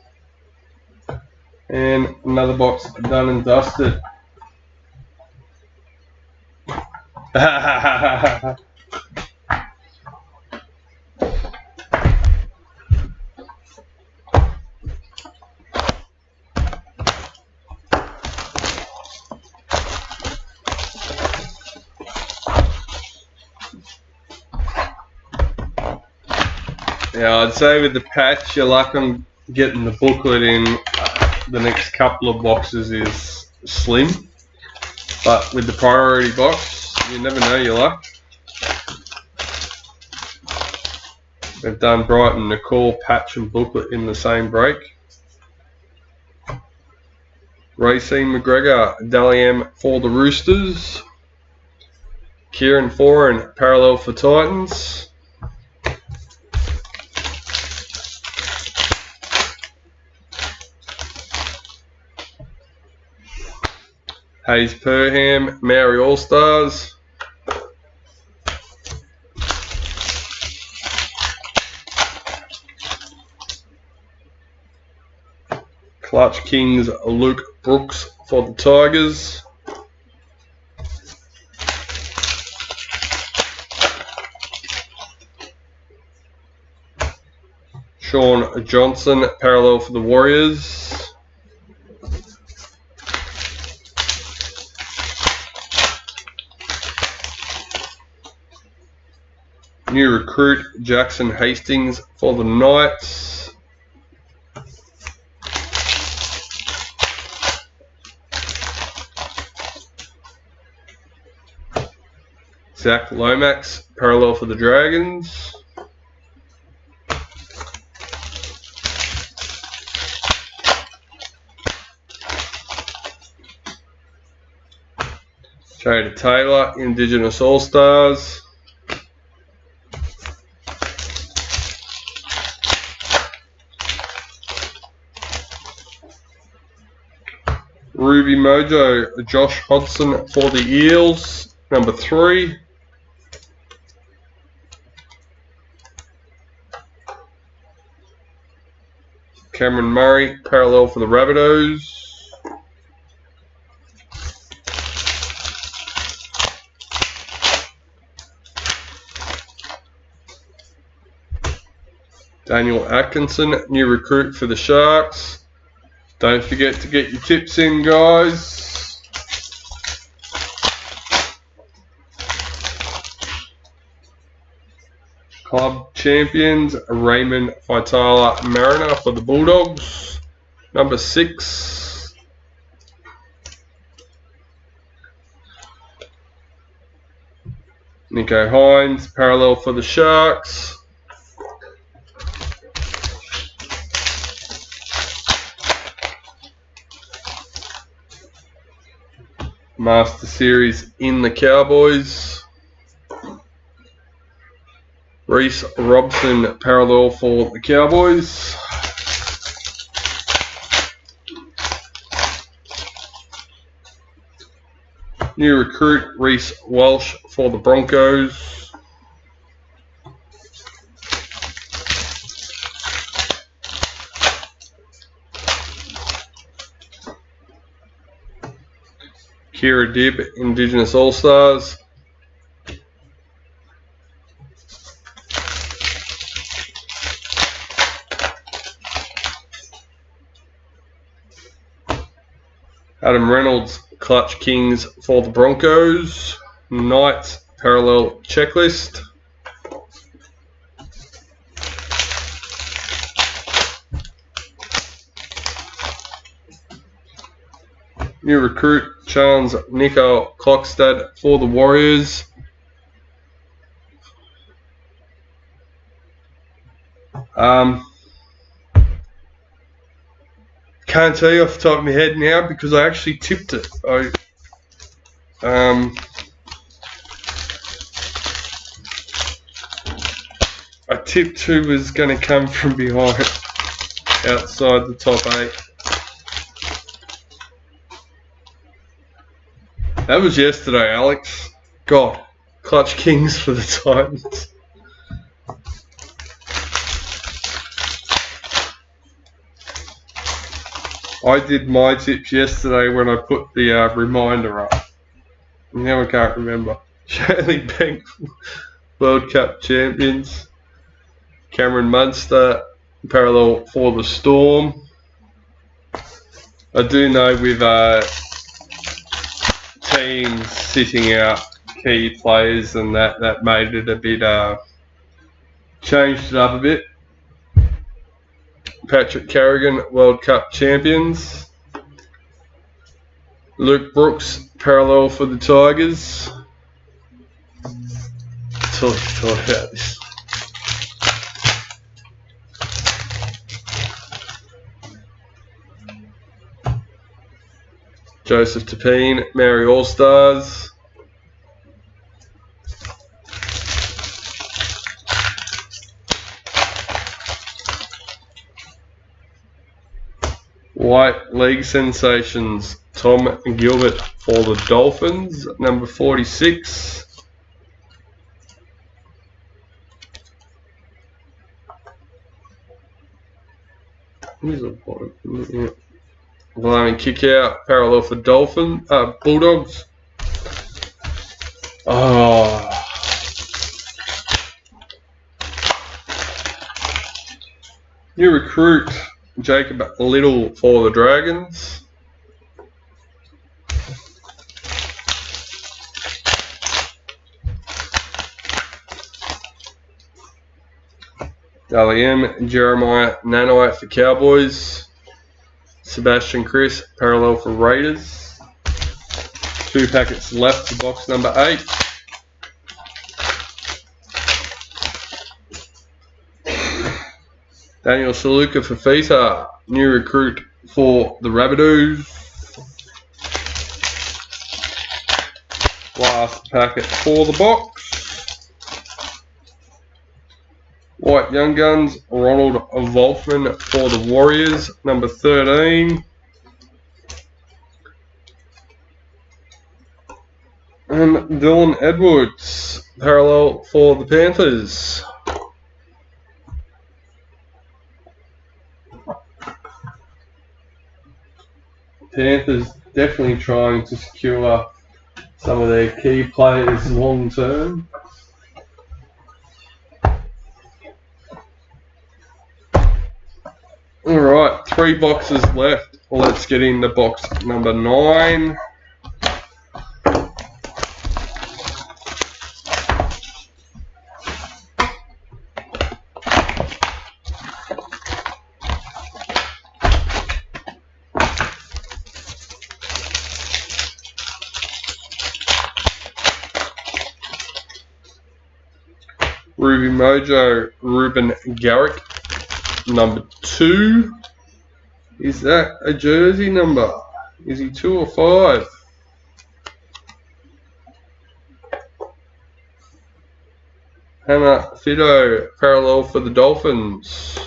And another box done and dusted. Yeah, I'd say with the patch, your luck on getting the booklet in the next couple of boxes is slim. But with the priority box, you never know your luck. They've done Brighton, Nicole, patch and booklet in the same break. Racine McGregor, Dally for the Roosters. Kieran Foran, parallel for Titans. Hayes Perham, Maori All-Stars. Clutch Kings, Luke Brooks for the Tigers. Sean Johnson, parallel for the Warriors. New recruit Jackson Hastings for the Knights. Zach Lomax, parallel for the Dragons. Jada Taylor, Indigenous All-Stars. Ruby Mojo, Josh Hodgson for the Eels, number 3. Cameron Murray, parallel for the Rabbitohs. Daniel Atkinson, new recruit for the Sharks. Don't forget to get your tips in, guys. Club champions, Raymond Faitala Mariner for the Bulldogs, number 6. Nico Hines, parallel for the Sharks. Master Series in the Cowboys. Reece Robson, parallel for the Cowboys. New recruit Reece Walsh for the Broncos. Kira Dibb, Indigenous All-Stars. Adam Reynolds, Clutch Kings for the Broncos. Knights, parallel checklist. New recruit Charles Nico Klokstad for the Warriors. Can't tell you off the top of my head now because I actually tipped it. I tipped who was going to come from behind. outside the top 8. That was yesterday, Alex. God, clutch kings for the Titans. I did my tips yesterday when I put the reminder up. Now I can't remember. Shirley Bank World Cup champions. Cameron Munster parallel for the Storm. I do know with teams sitting out key players and that made it a bit changed it up a bit. Patrick Carrigan World Cup champions. Luke Brooks parallel for the Tigers. Totally thought about this. Joseph Tapine, Mary All-Stars. White League sensations, Tom Gilbert for the Dolphins, number 46. Blimey kick out, parallel for Bulldogs. Oh. New recruit, Jacob Little for the Dragons. Dally M, Jeremiah Nanite for Cowboys. Sebastian Chris, parallel for Raiders. 2 packets left to box number 8. Daniel Saluka for Feta, new recruit for the Rabbitohs. Last packet for the box. White Young Guns, Ronald Volkman for the Warriors, number 13. And Dylan Edwards, parallel for the Panthers. Panthers definitely trying to secure some of their key players long term. Alright, 3 boxes left. Let's get into box number 9. Ruby Mojo, Ruben Garrick, number 2. Is that a jersey number? Is he 2 or 5? Hannah Fido, parallel for the Dolphins.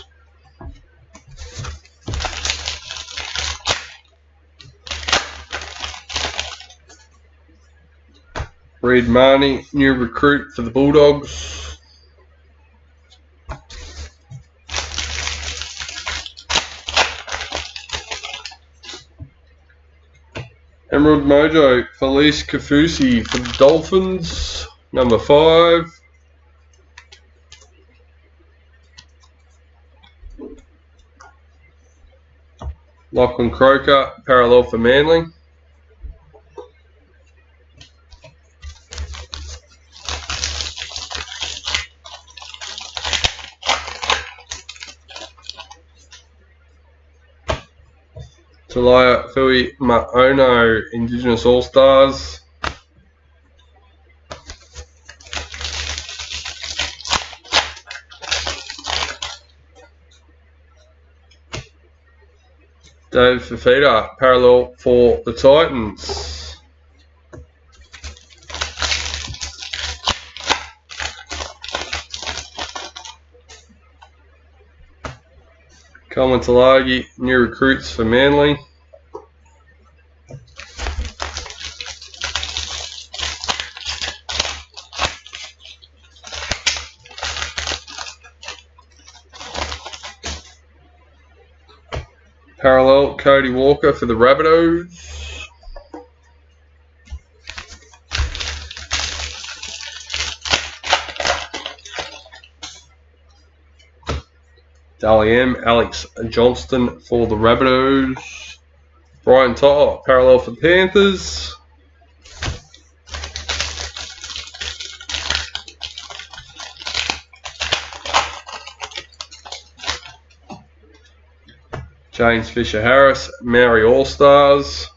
Reid Marnie, new recruit for the Bulldogs. Emerald Mojo, Felice Kafusi for the Dolphins, number 5. Lachlan Croker, parallel for Manly. Talia Fui Maono, Indigenous All-Stars. Dave Fafita, parallel for the Titans. Coleman Talagi, new recruits for Manly. Parallel, Cody Walker for the Rabbitohs. Dally M, Alex Johnston for the Rabbitohs. Brian Tyler, parallel for the Panthers. James Fisher-Harris, Maori All-Stars.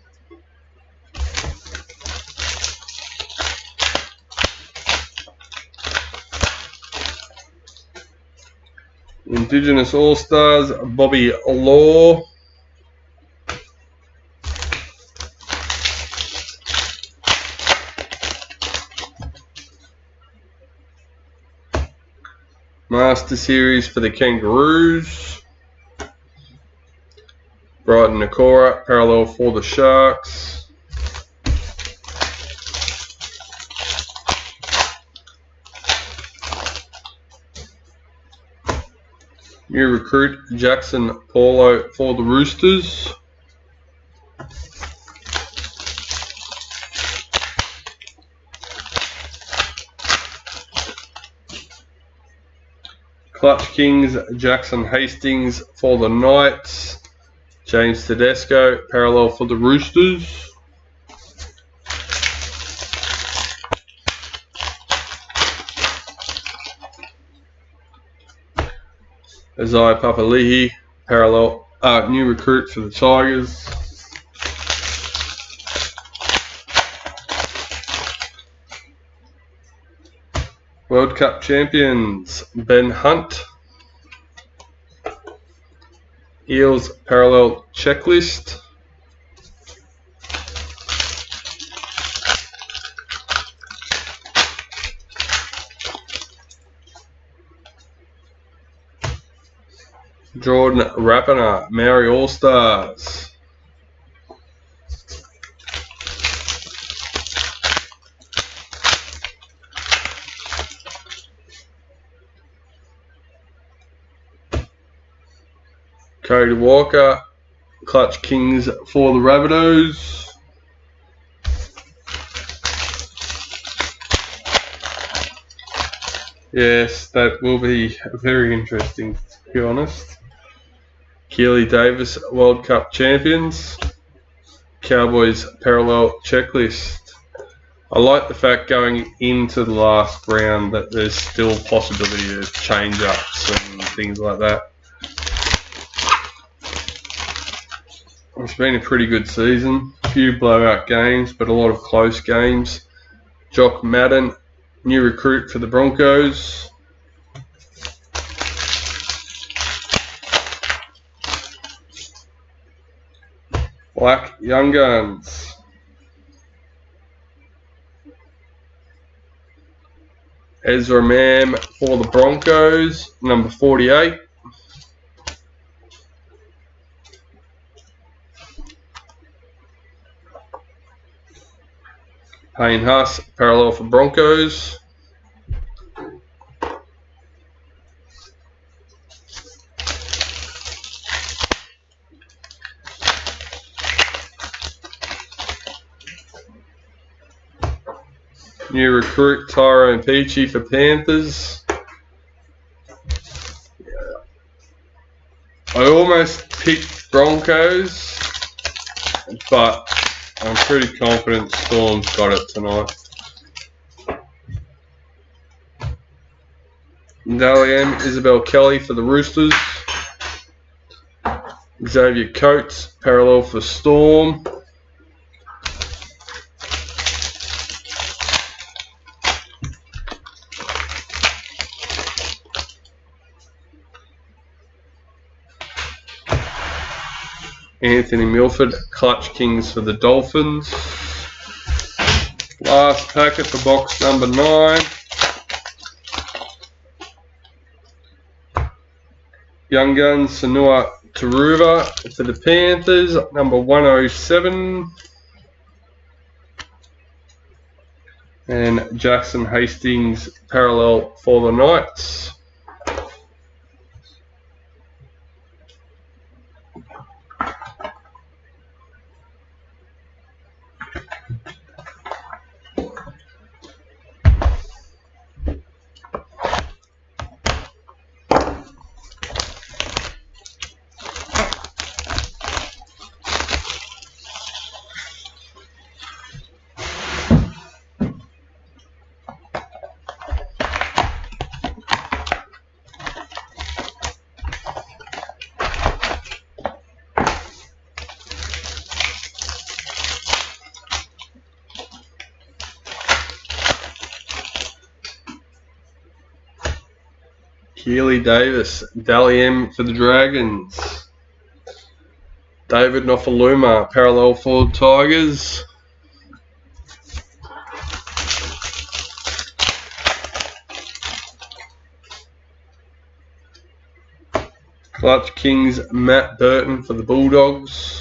Indigenous All-Stars, Bobby Law. Master Series for the Kangaroos. Brighton Nakora, parallel for the Sharks. New recruit Jackson Paulo for the Roosters. Clutch Kings Jackson Hastings for the Knights. James Tedesco, parallel for the Roosters. Isaiah Papali'i, parallel, new recruit for the Tigers. World Cup champions, Ben Hunt. Eels parallel checklist. Jordan Rapana, Maori All-Stars. Cody Walker, Clutch Kings for the Rabbitohs. Yes, that will be very interesting, to be honest. Keely Davis, World Cup champions. Cowboys parallel checklist. I like the fact going into the last round that there's still possibility of change-ups and things like that. It's been a pretty good season. A few blowout games, but a lot of close games. Jock Madden, new recruit for the Broncos. Black Young Guns. Ezra Mam for the Broncos, number 48. Payne Huss, parallel for Broncos. New recruit Tyrone Peachy for Panthers. I almost picked Broncos, but I'm pretty confident Storm's got it tonight. Dally M, Isabel Kelly for the Roosters. Xavier Coates, parallel for Storm. Anthony Milford, Clutch Kings for the Dolphins. Last packet for box number 9. Young Guns, Sanua Taruva for the Panthers, number 107. And Jackson Hastings parallel for the Knights. Keely Davis, Dally M for the Dragons. David Nofaluma, parallel for the Tigers. Clutch Kings, Matt Burton for the Bulldogs.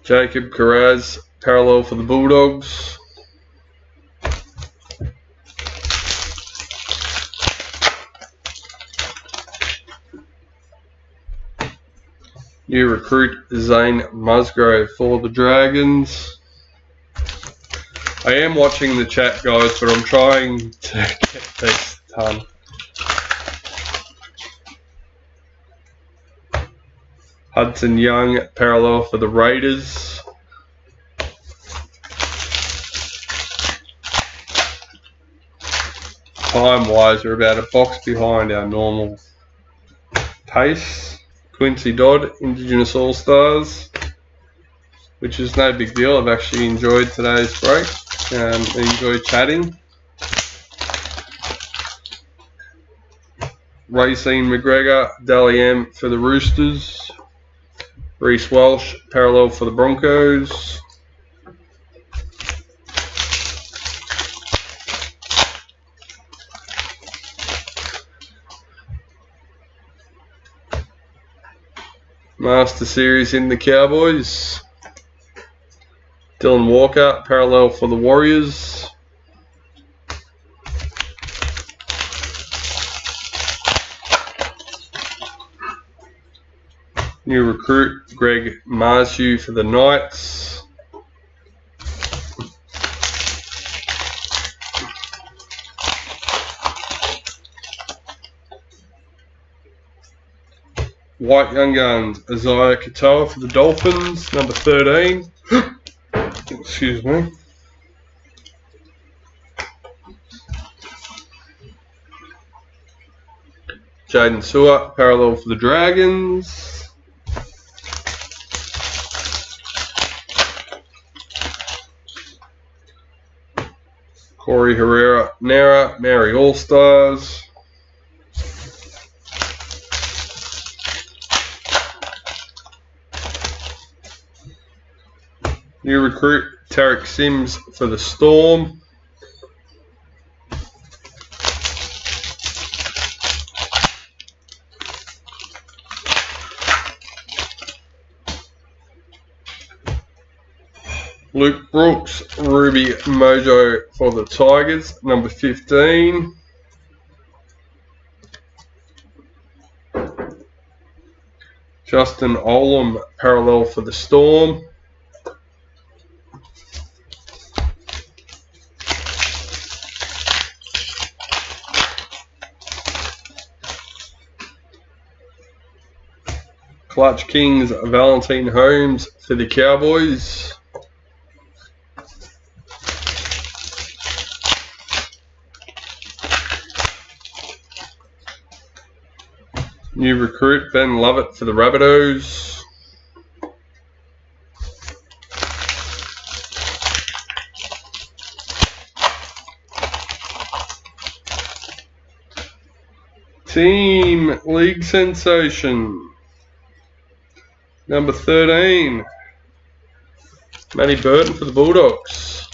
Jacob Carraz, parallel for the Bulldogs. New recruit Zane Musgrove for the Dragons. I am watching the chat, guys, but I'm trying to get this done. Hudson Young, parallel for the Raiders. Time-wise, we're about a box behind our normal pace. Quincy Dodd, Indigenous All-Stars, which is no big deal. I've actually enjoyed today's break. I enjoy chatting. Racine McGregor, Dally M for the Roosters. Reece Walsh, parallel for the Broncos. Master Series in the Cowboys. Dylan Walker, parallel for the Warriors. New recruit Greg Marzu for the Knights. White Young Guns Isaiah Katoa for the Dolphins, number 13. Excuse me. Jaden Sewer, parallel for the Dragons. Corey Herrera, Nara, Mary All-Stars. New recruit Tarek Sims for the Storm. Luke Brooks, Ruby Mojo for the Tigers, number 15. Justin Olam, parallel for the Storm. Clutch Kings, Valentine Holmes for the Cowboys. New recruit Ben Lovett for the Rabbitohs. Team League Sensation, number 13. Matty Burton for the Bulldogs.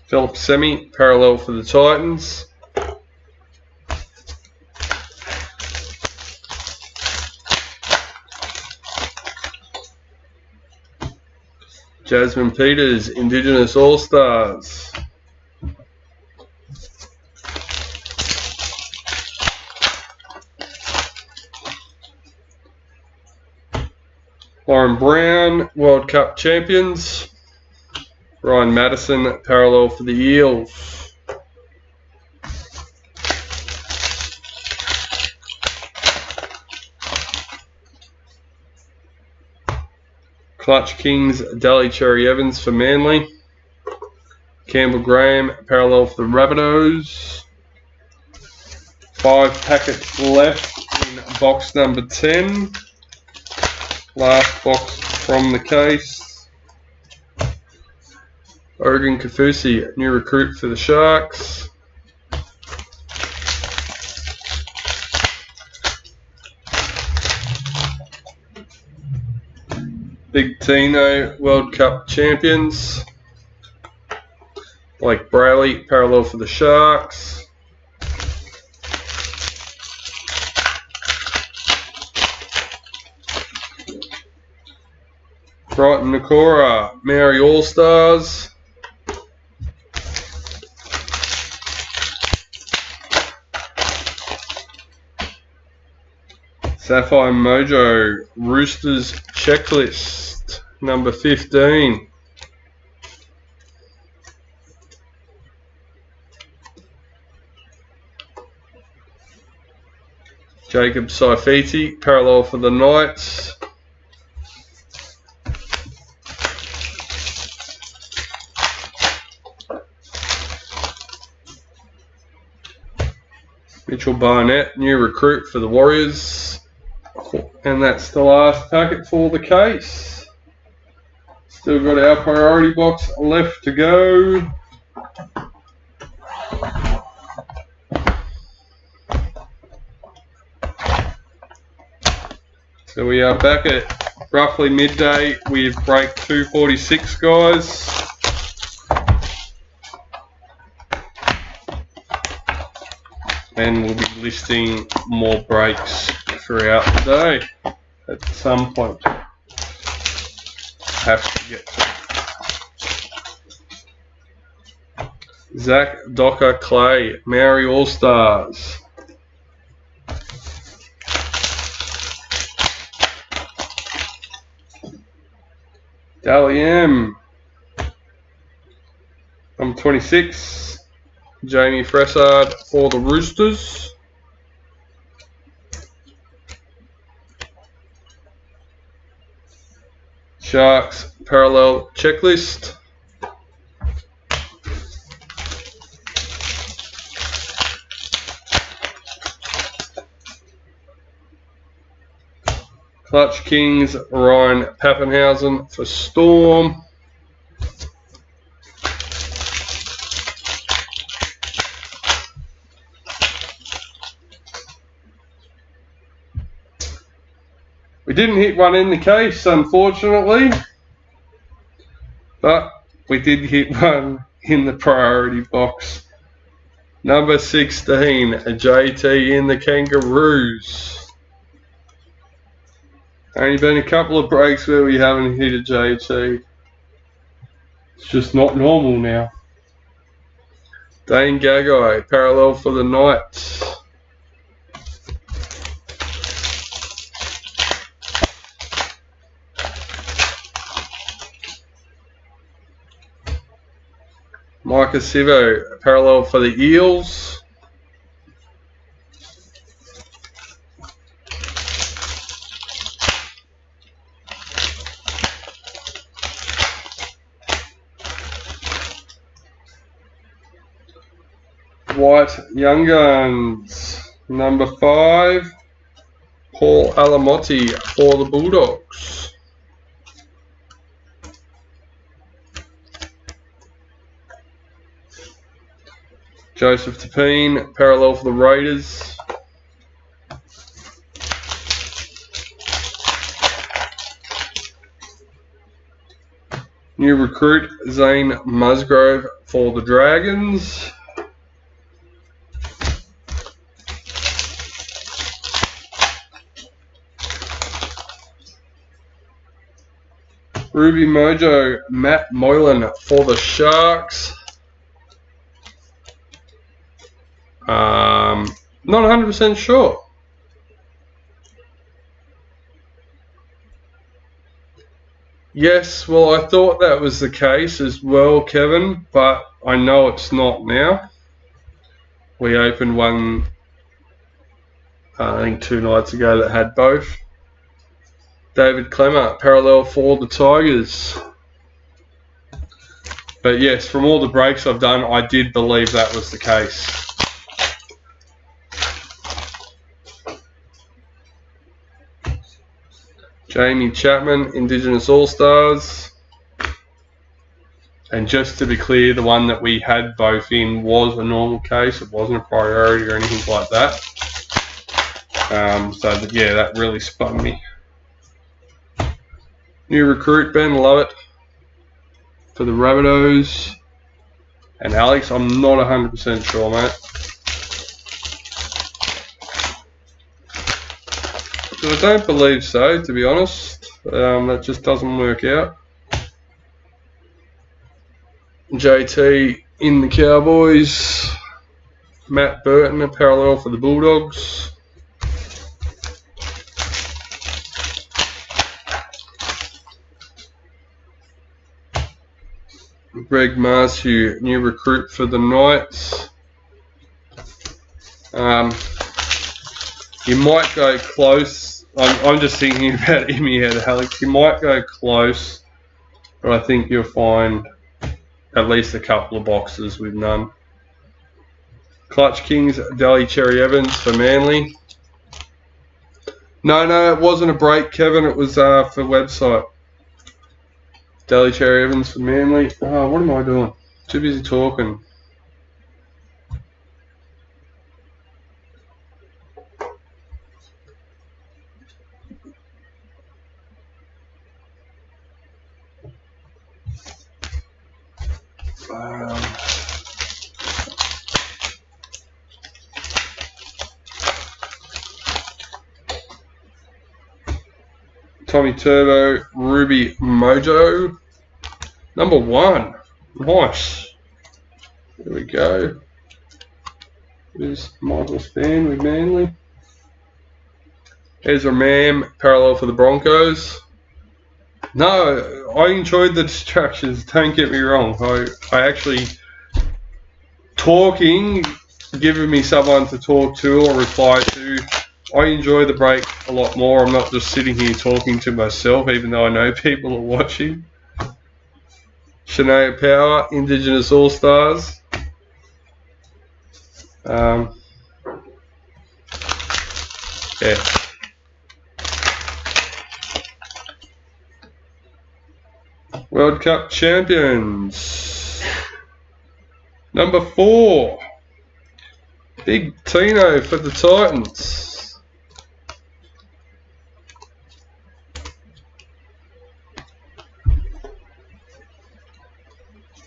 Philip Semi, parallel for the Titans. Jasmine Peters, Indigenous All-Stars. Lauren Brown, World Cup champions. Ryan Madison, parallel for the Eels. Clutch Kings, Daly Cherry Evans for Manly. Campbell Graham, parallel for the Rabbitohs. 5 packets left in box number 10. Last box from the case. Oregon Kafusi, new recruit for the Sharks. Big Tino, World Cup champions. Blake Brayley, parallel for the Sharks. Brighton Nakora, Maori All-Stars. Sapphire Mojo, Roosters Checklist, number 15. Jacob Saifiti, parallel for the Knights. Mitchell Barnett, new recruit for the Warriors. And that's the last packet for the case. Still got our priority box left to go. So we are back at roughly midday with break 246, guys. And we'll be listing more breaks throughout the day at some point. Have to get to. Zach Docker Clay, Maori All-Stars. Dally M, number 26. Jamie Fressard for the Roosters. Sharks parallel checklist. Clutch Kings, Ryan Pappenhausen for Storm. We didn't hit one in the case, unfortunately, but we did hit one in the priority box. Number 16, a JT in the Kangaroos. Only been a couple of breaks where we haven't hit a JT. It's just not normal now. Dane Gagai, parallel for the Knights. Micah Sivo, parallel for the Eels. White Young Guns, number 5. Paul Alamotti for the Bulldogs. Joseph Tapine, parallel for the Raiders. New recruit Zane Musgrove for the Dragons. Ruby Mojo Matt Moylan for the Sharks. Not 100% sure. Yes, well, I thought that was the case as well, Kevin, but I know it's not now. We opened one, I think 2 nights ago, that had both. David Clemmer, parallel for the Tigers. But yes, from all the breaks I've done, I did believe that was the case. Jamie Chapman, Indigenous All-Stars. And just to be clear, the one that we had both in was a normal case. It wasn't a priority or anything like that. Yeah, that really spun me. New recruit, Ben Lovett for the Rabbitohs. And Alex, I'm not 100% sure, mate. I don't believe so, to be honest. That just doesn't work out. JT in the Cowboys. Matt Burton, a parallel for the Bulldogs. Greg Marsu, new recruit for the Knights. You might go close. I'm just thinking about him here, Alex. You might go close, but I think you'll find at least a couple of boxes with none. Clutch Kings, Daly Cherry Evans for Manly. No, it wasn't a break, Kevin. It was for website. Daly Cherry Evans for Manly. Oh, what am I doing? Too busy talking. Tommy Turbo, Ruby Mojo, number 1. Nice. There we go. There's Michael Span with Manly. Ezra Mam, parallel for the Broncos. No, I enjoyed the distractions, don't get me wrong. I actually, talking, giving me someone to talk to or reply to, I enjoy the break a lot more. I'm not just sitting here talking to myself, even though I know people are watching. Shania Power, Indigenous All-Stars. Yeah. World Cup champions. Number 4. Big Tino for the Titans.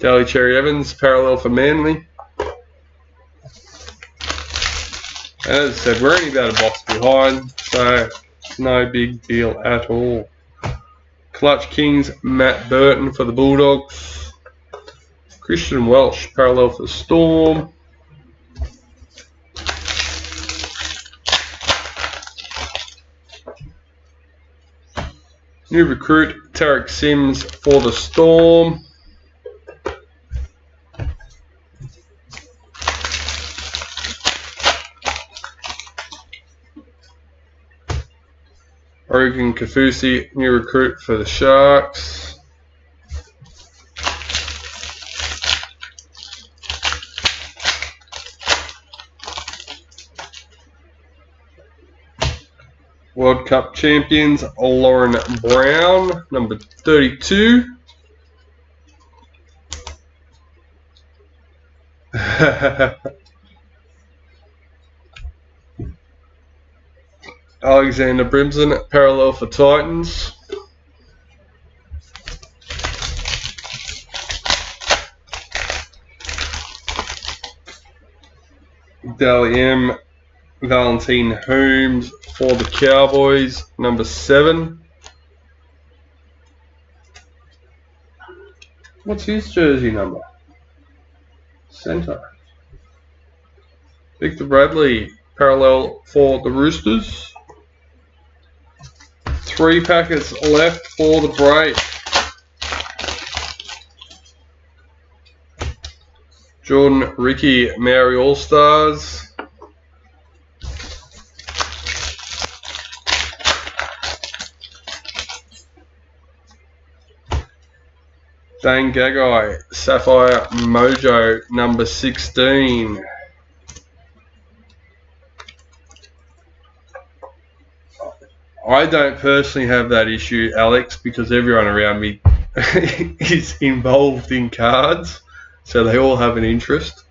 Daly Cherry Evans, parallel for Manly. As I said, we're only about a box behind, so it's no big deal at all. Clutch Kings, Matt Burton for the Bulldogs. Christian Welsh, parallel for Storm. New recruit, Tarek Sims for the Storm. Oregon Kafusi, new recruit for the Sharks. World Cup champions, Lauren Brown, number 32. Alexander Brimson, parallel for Titans. Dally M, Valentine Holmes for the Cowboys, number 7. What's his jersey number? Centre. Victor Bradley, parallel for the Roosters. 3 packets left for the break. Jordan Ricky, Maori All-Stars. Dane Gagai, Sapphire Mojo, number 16. I don't personally have that issue, Alex, because everyone around me is involved in cards, so they all have an interest.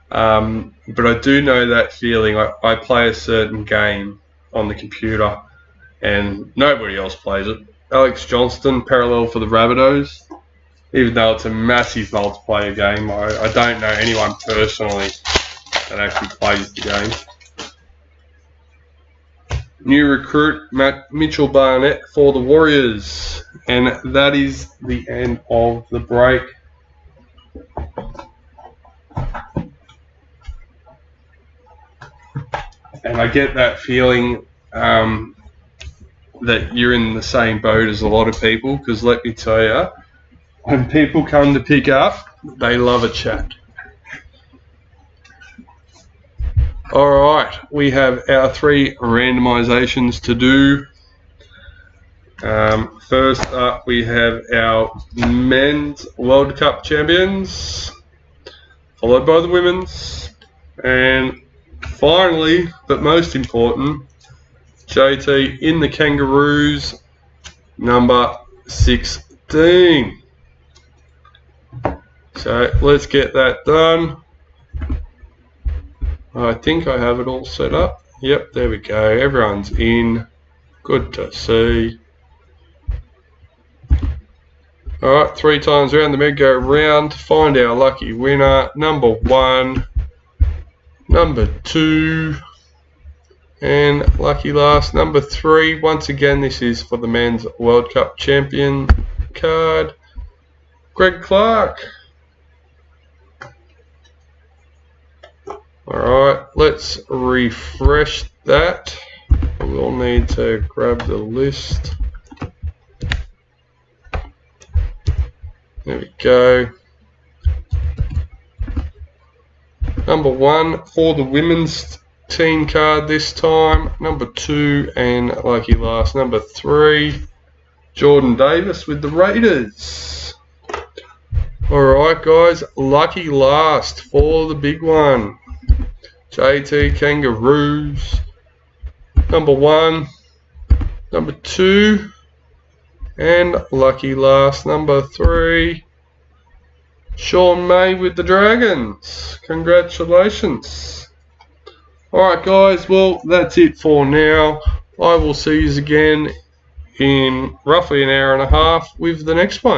But I do know that feeling. I play a certain game on the computer, and nobody else plays it. Alex Johnston, parallel for the Rabbitohs. Even though it's a massive multiplayer game, I don't know anyone personally that actually plays the game. New recruit, Mitchell Barnett for the Warriors. And that is the end of the break. And I get that feeling that you're in the same boat as a lot of people, because let me tell you, when people come to pick up, they love a chat. Alright, we have our 3 randomizations to do. First up, we have our men's World Cup champions, followed by the women's, and finally, but most important, JT in the Kangaroos, number 16. So let's get that done. I think I have it all set up. Yep, there we go. Everyone's in. Good to see. Alright, 3 times around the merry-go-round to find our lucky winner. Number 1, number 2, and lucky last, number 3. Once again, this is for the men's World Cup champion card. Greg Clark. Alright, let's refresh that. We'll need to grab the list. There we go. Number 1 for the women's team card this time. Number 2 and lucky last, number 3. Jordan Davis with the Raiders. Alright guys, lucky last for the big one. JT Kangaroos, number 1, number 2, and lucky last, number 3, Sean May with the Dragons. Congratulations. Alright guys, well that's it for now. I will see you again in roughly an hour and a half with the next one.